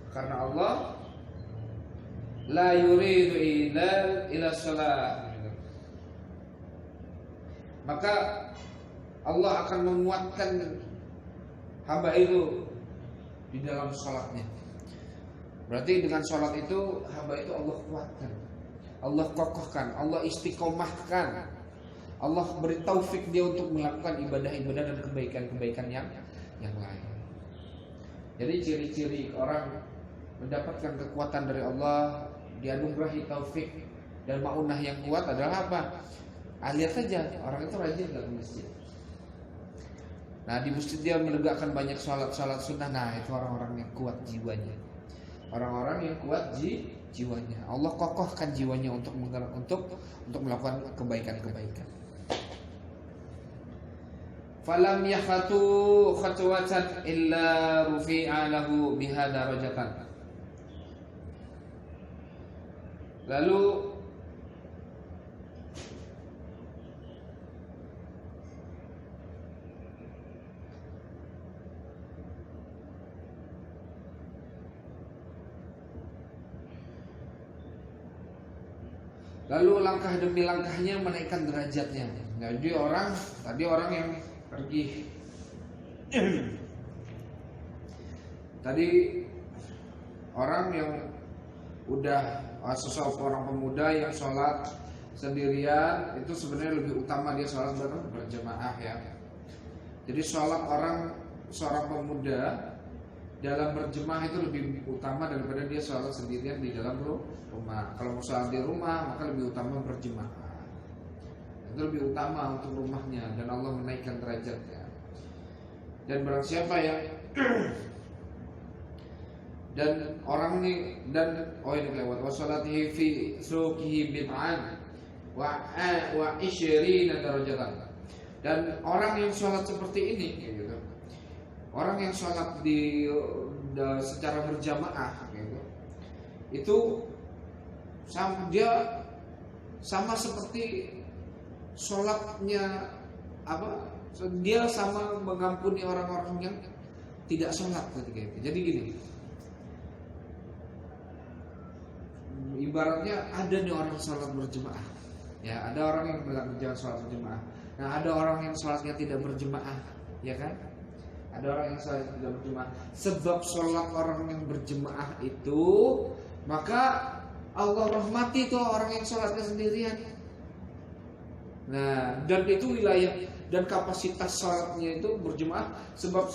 karena Allah la yuridu ila shalah. Maka Allah akan menguatkan hamba itu di dalam sholatnya. Berarti dengan sholat itu hamba itu Allah kuatkan, Allah kokohkan, Allah istiqomahkan, Allah beri taufik dia untuk melakukan ibadah-ibadah dan kebaikan-kebaikan yang lain. Jadi ciri-ciri orang mendapatkan kekuatan dari Allah, dianugerahi taufik dan maunah yang kuat adalah apa? Lihat saja orang itu rajin ke masjid. Nah, di masjid dia menegakkan banyak sholat sunnah. Nah, itu orang-orang yang kuat jiwanya. Orang-orang yang kuat jiwanya. Allah kokohkan jiwanya untuk melakukan kebaikan-kebaikan. falam yakhatu khatwatan illa rufi'a lahu biha darajatan. Lalu langkah demi langkahnya menaikkan derajatnya. Jadi orang yang pergi tadi orang yang udah seseorang pemuda yang sholat sendirian itu sebenarnya lebih utama dia sholat berjamaah ya. Jadi sholat seorang pemuda dalam berjemaah itu lebih utama daripada dia sholat sendirian di dalam rumah. Kalau mau sholat di rumah maka lebih utama berjemaah. Itu lebih utama untuk rumahnya dan Allah menaikkan derajatnya. Dan barang siapa yang dan orang ini ini kelewat wassalatihi fi suqihi bid'an wa isyirina darajatan. Dan orang yang sholat seperti ini gitu. Orang yang sholat secara berjamaah gitu, itu dia sama seperti sholatnya dia sama mengampuni orang-orang yang tidak sholat ketika itu. Jadi gini, ibaratnya ada nih orang sholat berjemaah, ya ada orang yang jangan sholat berjemaah. Nah ada orang yang sholatnya tidak berjemaah, ya kan? Ada orang yang sholat tidak berjemaah. Sebab sholat orang yang berjemaah itu, maka Allah rahmati tuh orang yang sholatnya sendirian. Nah, dan itu wilayah dan kapasitas sholatnya itu berjemaah. Sebab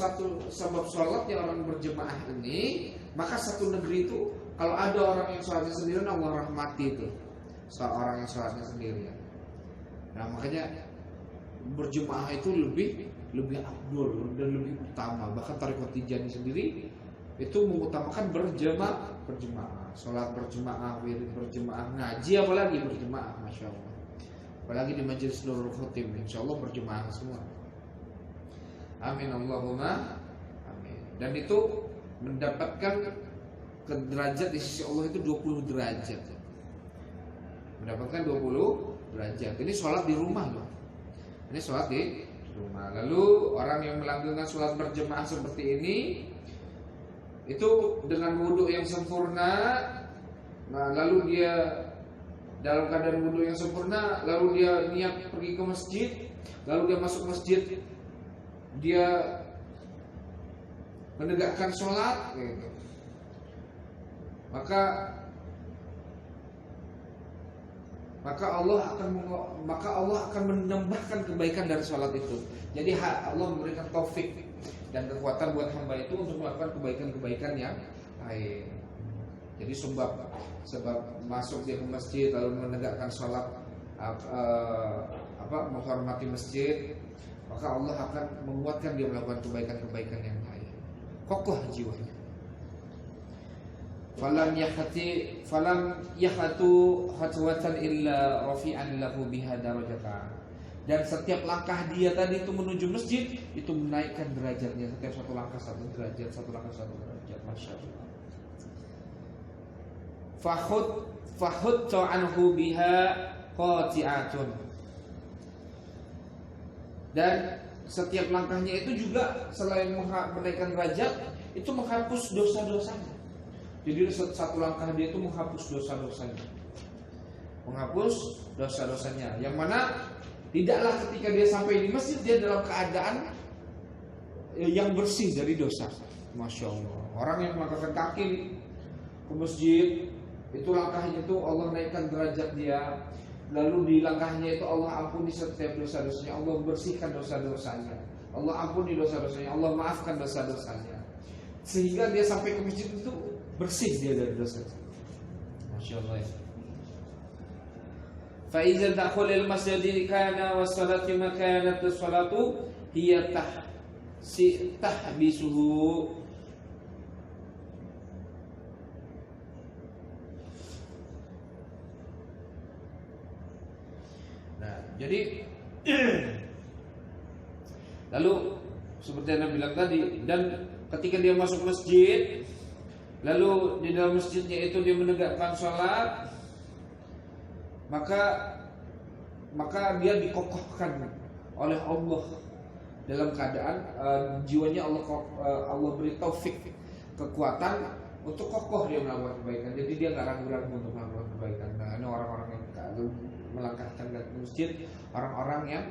sholatnya orang berjemaah ini, maka satu negeri itu kalau ada orang yang sholatnya sendirian, Allah rahmati itu seorang yang sholatnya sendirian. Nah makanya berjemaah itu lebih afdol dan lebih utama. Bahkan Thariqat Tijani sendiri itu mengutamakan berjemaah, sholat berjemaah, wirid berjemaah, ngaji apalagi berjemaah, masya Allah. Apalagi di majelis Nurul Khotim, insya Allah berjemaah semua. Amin Allahumma amin. Dan itu mendapatkan derajat di sisi Allah itu 20 derajat. Mendapatkan 20 derajat. Ini sholat di rumah loh. Ini sholat di rumah. Lalu orang yang melanggengkan sholat berjemaah seperti ini itu dengan wudhu yang sempurna. Nah lalu dia dalam keadaan wudhu yang sempurna, lalu dia niat pergi ke masjid, lalu dia masuk masjid, dia menegakkan sholat gitu. Maka Allah akan menambahkan kebaikan dari sholat itu. Jadi Allah memberikan taufik dan kekuatan buat hamba itu untuk melakukan kebaikan-kebaikan yang lain. Jadi sebab masuk dia ke masjid lalu menegakkan sholat, menghormati masjid, maka Allah akan menguatkan dia melakukan kebaikan-kebaikan yang lain. Kokoh jiwanya. Falam yakhatu khatwatan illa rafi'an lahu biha darajatan. Dan setiap langkah dia tadi itu menuju masjid itu menaikkan derajatnya. Setiap satu langkah satu derajat, satu langkah satu derajat. Masya Allah. Fahutta anhu biha qati'atun. Dan setiap langkahnya itu juga selain menaikkan derajat itu menghapus dosa-dosanya. Jadi satu langkah dia itu menghapus dosa-dosanya. Menghapus dosa-dosanya. Yang mana tidaklah ketika dia sampai di masjid dia dalam keadaan yang bersih dari dosa. Masya Allah. Orang yang melangkahkan kaki ke masjid itu langkahnya itu Allah naikkan derajat dia. Lalu di langkahnya itu Allah ampuni setiap dosa-dosanya, Allah bersihkan dosa-dosanya, Allah ampuni dosa-dosanya, Allah maafkan dosa-dosanya. Sehingga dia sampai ke masjid itu bersih dia dari dosa. Masya Allah. Fa iza dakhul al masjid kana wa salatu makanat as-salatu hiya tahbisuhu. Nah, jadi Lalu seperti yang Anda bilang tadi, dan ketika dia masuk masjid, lalu di dalam masjidnya itu dia menegakkan sholat, maka dia dikokohkan oleh Allah dalam keadaan jiwanya Allah beri taufik, kekuatan untuk kokoh dia melakukan kebaikan. Jadi dia nggak ragu-ragu untuk melakukan kebaikan. Nah, ini orang-orang yang melangkahkan ke masjid, orang-orang yang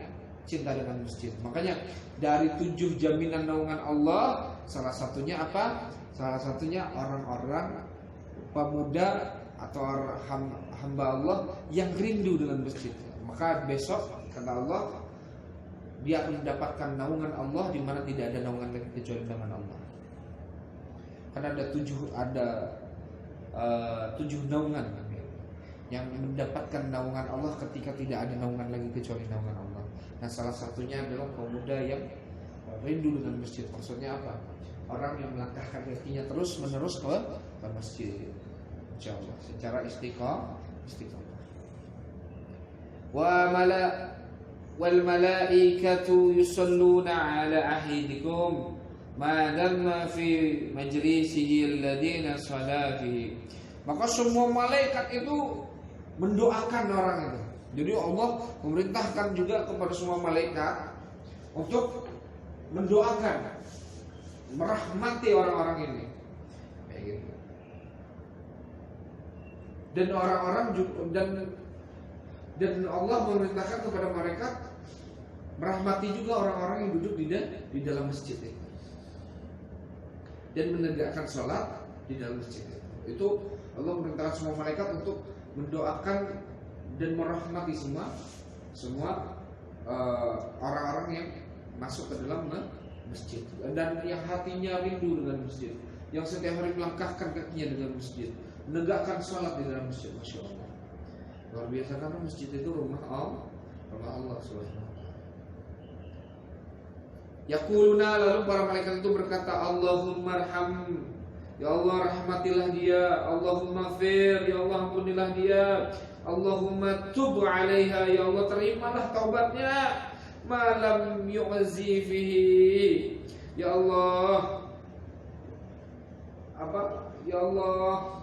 cinta dengan masjid. Makanya dari 7 jaminan naungan Allah, salah satunya apa? Salah satunya orang-orang pemuda atau hamba Allah yang rindu dengan masjid. Maka besok kata Allah, dia akan mendapatkan naungan Allah di mana tidak ada naungan lagi kecuali naungan Allah. Karena ada 7 naungan yang mendapatkan naungan Allah ketika tidak ada naungan lagi kecuali naungan Allah. Nah, salah satunya adalah pemuda yang rindu dengan masjid. Maksudnya apa? Orang yang melangkahkan kakinya terus menerus ke masjid, insyaallah secara istiqamah. Wal malaikatu yusalluna ala ahidikum ma damma fi majlisihi alladhina salla fihi. Maka semua malaikat itu mendoakan orang itu. Jadi Allah memerintahkan juga kepada semua malaikat untuk mendoakan, merahmati orang-orang ini. Kayak gitu. Dan orang-orang dan Allah memerintahkan kepada malaikat merahmati juga orang-orang yang duduk di dalam masjid itu. Dan menegakkan sholat di dalam masjid itu. Itu Allah memerintahkan semua malaikat untuk mendoakan dan merahmati semua orang-orang yang masuk ke dalam masjid, dan yang hatinya rindu dengan masjid, yang setiap hari melangkahkan kakinya dengan masjid, menegakkan sholat di dalam masjid. Masya Allah, luar biasa, karena masjid itu rumah Allah Subhanahu. Yaquluna, lalu para malaikat itu berkata, Allahumma arham, ya Allah rahmatilah dia, Allahumma fir, ya Allah ampunilah dia, Allahumma tub alaiha, ya Allah terimalah taubatnya, malam yu'zi fihi, ya Allah ya Allah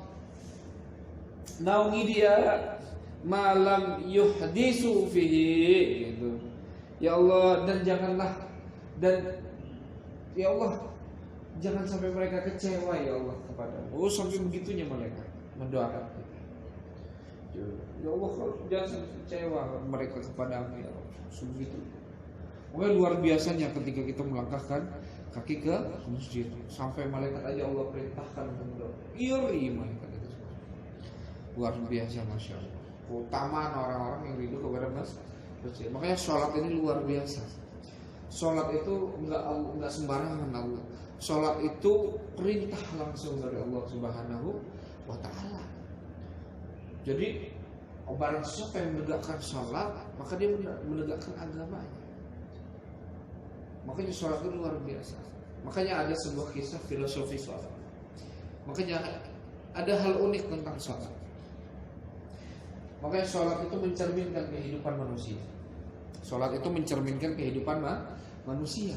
naungi dia, malam yuhdisu fihi, gitu. Ya Allah, dan ya Allah jangan sampai mereka kecewa ya Allah kepadamu. Oh, sampai begitunya mereka mendoakan. Ya Allah, jangan kecewa mereka kepadamu ya Allah. Sebegitu. Pokoknya luar biasanya ketika kita melangkahkan kaki ke masjid, sampai malaikat aja Allah perintahkan untuk mendoa. Iri malaikat itu. Luar biasa, masya Allah. Keutamaan orang-orang yang rindu kepada masjid. Makanya sholat ini luar biasa. Sholat itu enggak sembarangan Allah. Sholat itu perintah langsung dari Allah Subhanahu wa Ta'ala. Jadi barang siapa yang menegakkan sholat, maka dia menegakkan agamanya. Makanya sholat itu luar biasa. Makanya ada sebuah kisah filosofi sholat. Makanya ada hal unik tentang sholat. Makanya sholat itu mencerminkan kehidupan manusia. Sholat itu mencerminkan kehidupan manusia.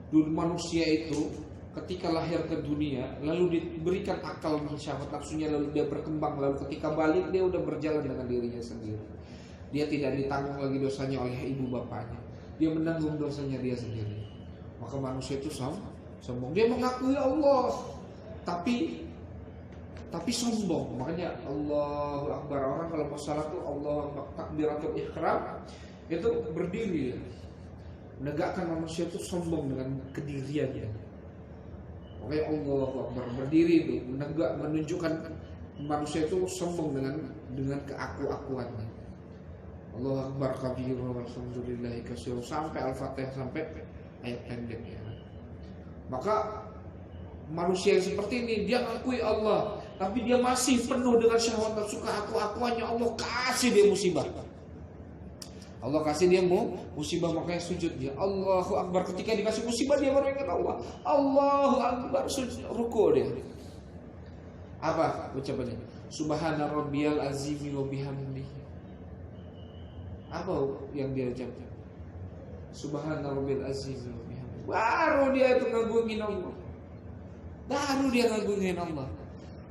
Dulu manusia itu ketika lahir ke dunia, lalu diberikan akal syahwat nafsunya, lalu dia berkembang, lalu ketika balik dia udah berjalan dengan dirinya sendiri. Dia tidak ditanggung lagi dosanya oleh ibu bapaknya. Dia menanggung dosanya dia sendiri. Maka manusia itu sombong. Dia mengakui Allah, tapi sombong. Makanya Allahu Akbar, orang kalau mau salat tuh Allahu Akbar, takbiratul ihram itu berdiri. Menegakkan manusia itu sombong dengan kediriannya. Makanya Allahu Akbar, berdiri itu menunjukkan manusia itu sombong dengan keaku-akuannya. Allahu Akbar kabira walhamdulillahi katsira, sampai Al-Fatihah, sampai ayat pendeknya. Maka manusia yang seperti ini, dia mengakui Allah, tapi dia masih penuh dengan syahwat nafsu keaku-akuannya. Allah kasih dia musibah. Allah kasih dia musibah, makanya sujud dia. Allahu Akbar, ketika dikasih musibah dia baru ingat Allah. Allahu Akbar, sujud, ruku dia. Apa ucapannya? Subhana rabbiyal azimi wa bihamdihi. Apa yang dia ucapkan? Subhanarabbil azim. Baru dia itu ngagungin Allah. Baru dia ngagungin Allah.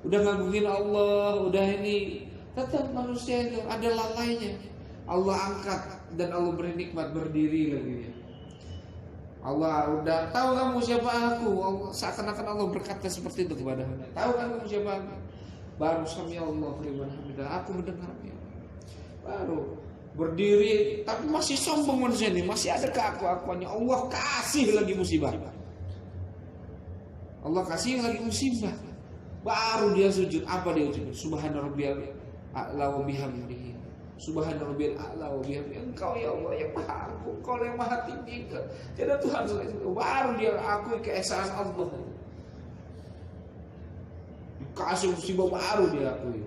Udah ngagungin Allah, udah ini, tetap manusia itu ada lalainya. Allah angkat dan Allah beri nikmat, berdiri lagi dia. Allah udah tahu kamu siapa aku. Allah, seakan-akan Allah berkata seperti itu kepada hamba. Tahu kamu siapa aku? Baru sami Allah liman hamidah. Aku mendengarnya. Baru berdiri, tapi masih sombong manusia ini, masih ada keaku-akuannya. Allah kasih lagi musibah. Allah kasih lagi musibah. Baru dia sujud. Apa dia ucapkan? Subhanarabbiyal a'la wa bihamdihi. Subhanarabbiyal a'la wa bihamdihi. Engkau ya Allah yang maha agung, Engkau yang maha tinggi. Tidak Tuhan selain Engkau. Baru dia akui keesaan Allah. Kasih musibah baru dia akui.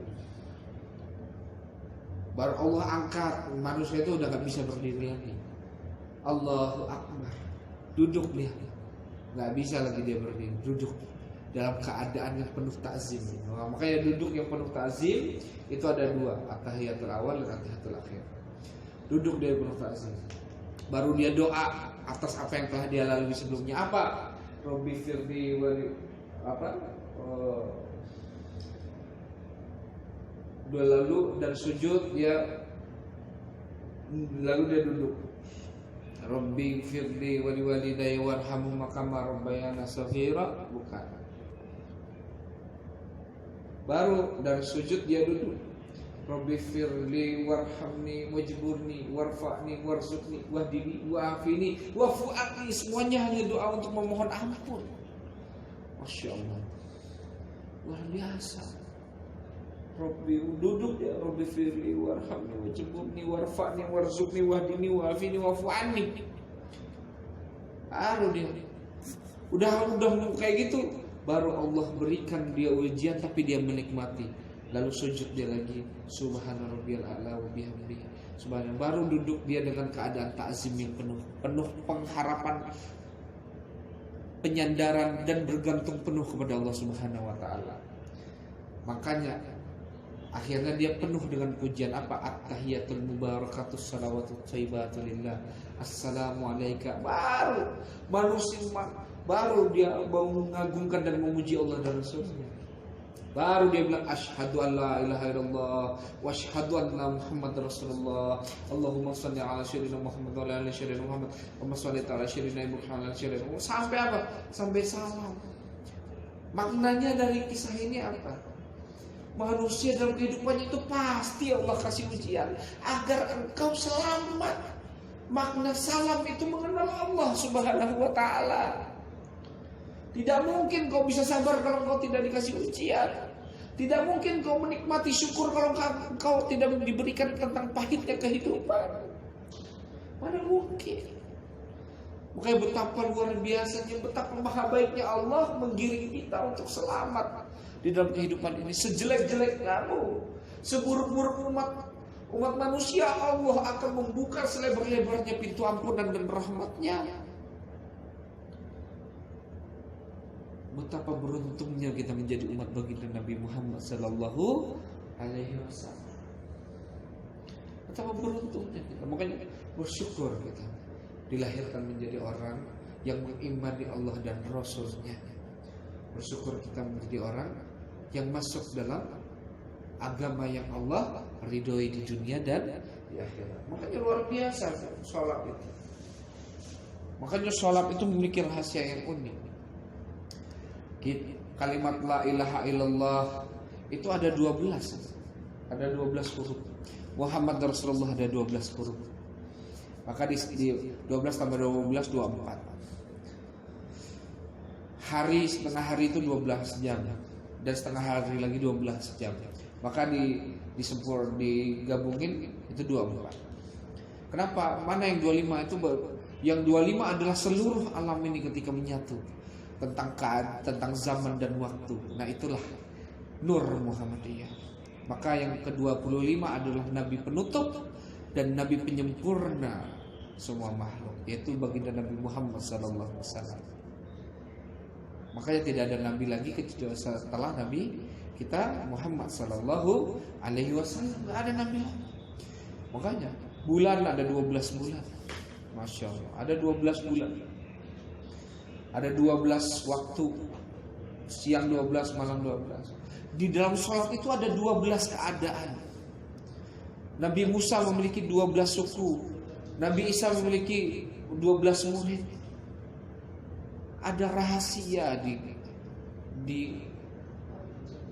Baru Allah angkat. Manusia itu udah gak bisa berdiri lagi. Allahu Akbar. Duduk dia. Gak bisa lagi dia berdiri. Duduk dalam keadaan yang penuh ta'zim. Makanya duduk yang penuh ta'zim itu ada dua, at-tahiyatul awal dan at-tahiyatul akhir. Duduk dia penuh ta'zim. Baru dia doa atas apa yang telah dia lalui sebelumnya. Apa? Robbi firdi wali apa? Dua lalu dan sujud dia, lalu dia duduk. Robbi firdi wali walidayya warhamhuma kama rabbayana shaghira, bukan. Baru dari sujud dia duduk. Rabbi firli warhamni wajburni warfa'ni warzuqni wahdini wa'afini wafu'atni. Semuanya hanya doa untuk memohon ampun. Masya Allah, luar biasa. Rabbi duduk ya. Rabbi firli warhamni wajburni warfa'ni warzuqni wahdini wa'afini wafu'atni. Baru dia udah kayak gitu. Baru Allah berikan dia ujian, tapi dia menikmati. Lalu sujud dia lagi. Subhanarabbiyal a'la wa bihamdihi. Subhanallah. Baru duduk dia dengan keadaan ta'zim yang penuh pengharapan, penyandaran dan bergantung penuh kepada Allah Subhanahu wa taala. Makanya akhirnya dia penuh dengan pujian apa? At-tahiyatul mubarakatus shalawatut thayyibatu lillah. Assalamu alayka. Baru manusia baru dia mengagungkan dan memuji Allah dan Rasulnya. Baru dia bilang asyhadu an la ilaha illallah wa asyhadu anna Muhammadar Rasulullah. Allahumma shalli ala sayyidina Muhammad wa ala ali sayyidina Muhammad wa shalli ala sayyidina Muhammad. Sampai apa? Sampai salam. Maknanya dari kisah ini apa? Manusia dalam kehidupannya itu pasti Allah kasih ujian agar engkau selamat. Makna salam itu mengenal Allah Subhanahu wa taala. Tidak mungkin kau bisa sabar kalau kau tidak dikasih ujian. Tidak mungkin kau menikmati syukur kalau kau tidak diberikan tentang pahitnya kehidupan. Mana mungkin? Makanya betapa luar biasanya, betapa maha baiknya Allah menggiring kita untuk selamat di dalam kehidupan ini. Sejelek-jelek kamu, seburuk-buruk umat manusia, Allah akan membuka selebar-lebarnya pintu ampunan dan rahmatnya. Betapa beruntungnya kita menjadi umat baginda Nabi Muhammad sallallahu alaihi wasallam. Betapa beruntungnya kita. Makanya bersyukur kita dilahirkan menjadi orang yang mengimani Allah dan Rasul-Nya. Bersyukur kita menjadi orang yang masuk dalam agama yang Allah ridhoi di dunia dan di akhirat. Makanya luar biasa sholat itu. Makanya sholat itu memiliki rahasia yang unik. Kalimat la ilaha illallah itu ada 12. Ada 12 huruf. Muhammad Rasulullah ada 12 huruf. Maka di 12 tambah 12 24. Hari, setengah hari itu 12 jam. Dan setengah hari lagi 12 jam. Maka digabungin itu 24. Kenapa? Mana yang 25 itu? Yang 25 adalah seluruh alam ini ketika menyatu. Tentang zaman dan waktu. Nah itulah Nur Muhammadiyah. Maka yang ke-25 adalah Nabi penutup dan Nabi penyempurna semua makhluk, yaitu baginda Nabi Muhammad SAW. Makanya tidak ada Nabi lagi setelah Nabi kita Muhammad Sallallahu Alaihi Wasallam. Nggak ada Nabi lagi. Makanya bulan ada 12 bulan. Masya Allah. Ada 12 bulan. Ada 12 waktu. Siang 12, malam 12. Di dalam sholat itu ada 12 keadaan. Nabi Musa memiliki 12 suku. Nabi Isa memiliki 12 murid. Ada rahasia di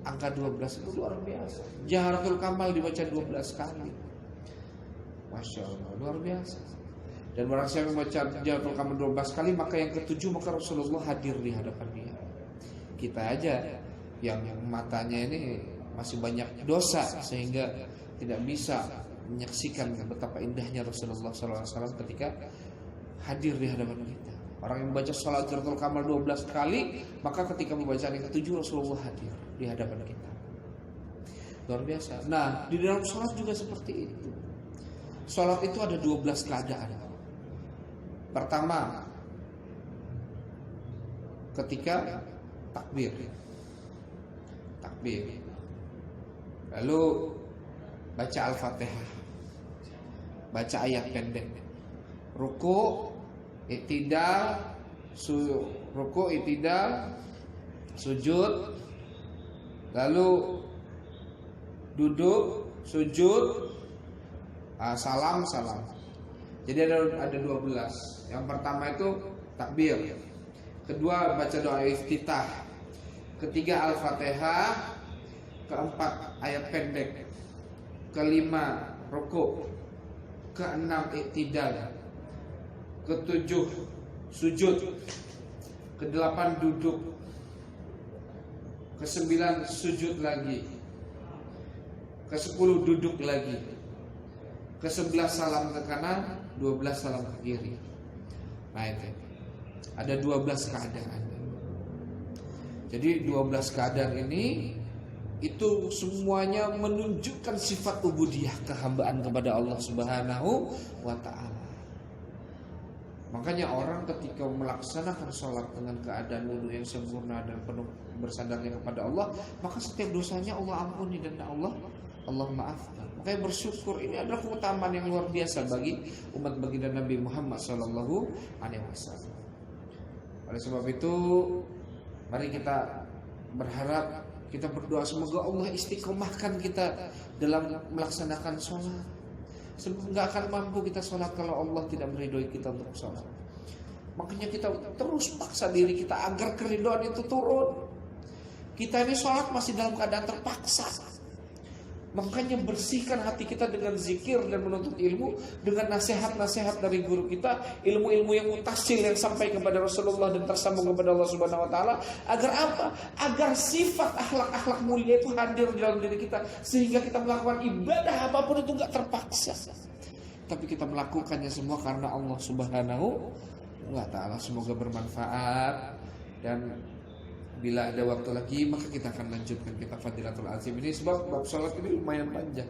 angka 12 itu luar biasa. Jaharatul Kamal dibaca 12 kali. Masya Allah, luar biasa. Dan barang siapa membaca Jaharatul Kamal 12 kali, maka yang ketujuh maka Rasulullah hadir di hadapan dia. Kita aja yang matanya ini masih banyak dosa sehingga tidak bisa menyaksikan betapa indahnya Rasulullah SAW ketika hadir di hadapan kita. Orang yang membaca salat Jaharatul Kamal 12 kali, maka ketika membaca yang ketujuh Rasulullah hadir di hadapan kita. Luar biasa. Nah, di dalam salat juga seperti itu. Salat itu ada 12 keadaan. Pertama, ketika takbir. Lalu baca Al-Fatihah. Baca ayat pendek. Ruku', i'tidal, sujud, lalu duduk, sujud, salam. Jadi ada 12. Yang pertama itu takbir. Kedua baca doa iftitah. Ketiga Al-Fatihah. Keempat ayat pendek. Kelima ruku'. Keenam i'tidal. Ketujuh sujud. Kedelapan duduk. Kesembilan sujud lagi. Kesepuluh duduk lagi. Kesebelas salam ke kanan. 12 salam ke kiri. Nah itu ada 12 keadaan. Jadi 12 keadaan ini itu semuanya menunjukkan sifat ubudiyah, kehambaan kepada Allah Subhanahu wa ta'ala. Makanya orang ketika melaksanakan sholat dengan keadaan wudu yang sempurna dan penuh bersandarnya kepada Allah, maka setiap dosanya Allah ampuni dan Allah maafkan. Makanya bersyukur ini adalah keutamaan yang luar biasa bagi umat baginda Nabi Muhammad SAW. Oleh sebab itu, mari kita berharap, kita berdoa semoga Allah istiqomahkan kita dalam melaksanakan sholat. Sebab nggak akan mampu kita sholat kalau Allah tidak meridhoi kita untuk sholat. Makanya kita terus paksa diri kita agar keridhaan itu turun. Kita ini sholat masih dalam keadaan terpaksa. Makanya bersihkan hati kita dengan zikir dan menuntut ilmu, dengan nasihat-nasihat dari guru kita, ilmu-ilmu yang mutasil yang sampai kepada Rasulullah dan tersambung kepada Allah Subhanahu wa taala. Agar apa? Agar sifat akhlak-akhlak mulia itu hadir dalam diri kita, sehingga kita melakukan ibadah apapun itu enggak terpaksa. Tapi kita melakukannya semua karena Allah Subhanahu wa taala. Semoga bermanfaat, dan bila ada waktu lagi maka kita akan lanjutkan kitab Fadilatul Azim ini, sebab bab salat ini lumayan panjang.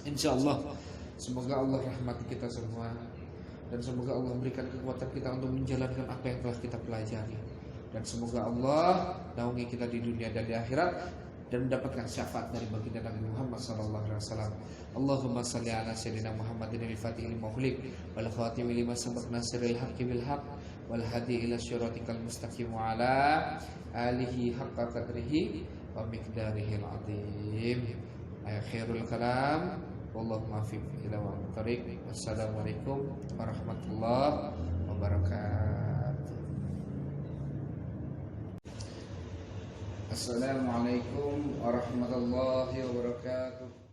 Insyaallah semoga Allah rahmati kita semua, dan semoga Allah berikan kekuatan kita untuk menjalankan apa yang telah kita pelajari, dan semoga Allah naungi kita di dunia dan di akhirat, dan mendapatkan syafaat dari baginda Nabi Muhammad sallallahu alaihi wasallam. Allahumma shalli ala sayyidina Muhammadin al-fatihil mughliq wal khatimi lima sabaq nasiril haqqi bil haqq wal hadi ila syiratikal mustaqim wa ala alihi haqqa qadrihi wa miqdarihil azim. Akhirul kalam, wallahu muwaffiq ila tariq. Wassalamualaikum warahmatullahi wabarakatuh. Assalamualaikum warahmatullahi wabarakatuh.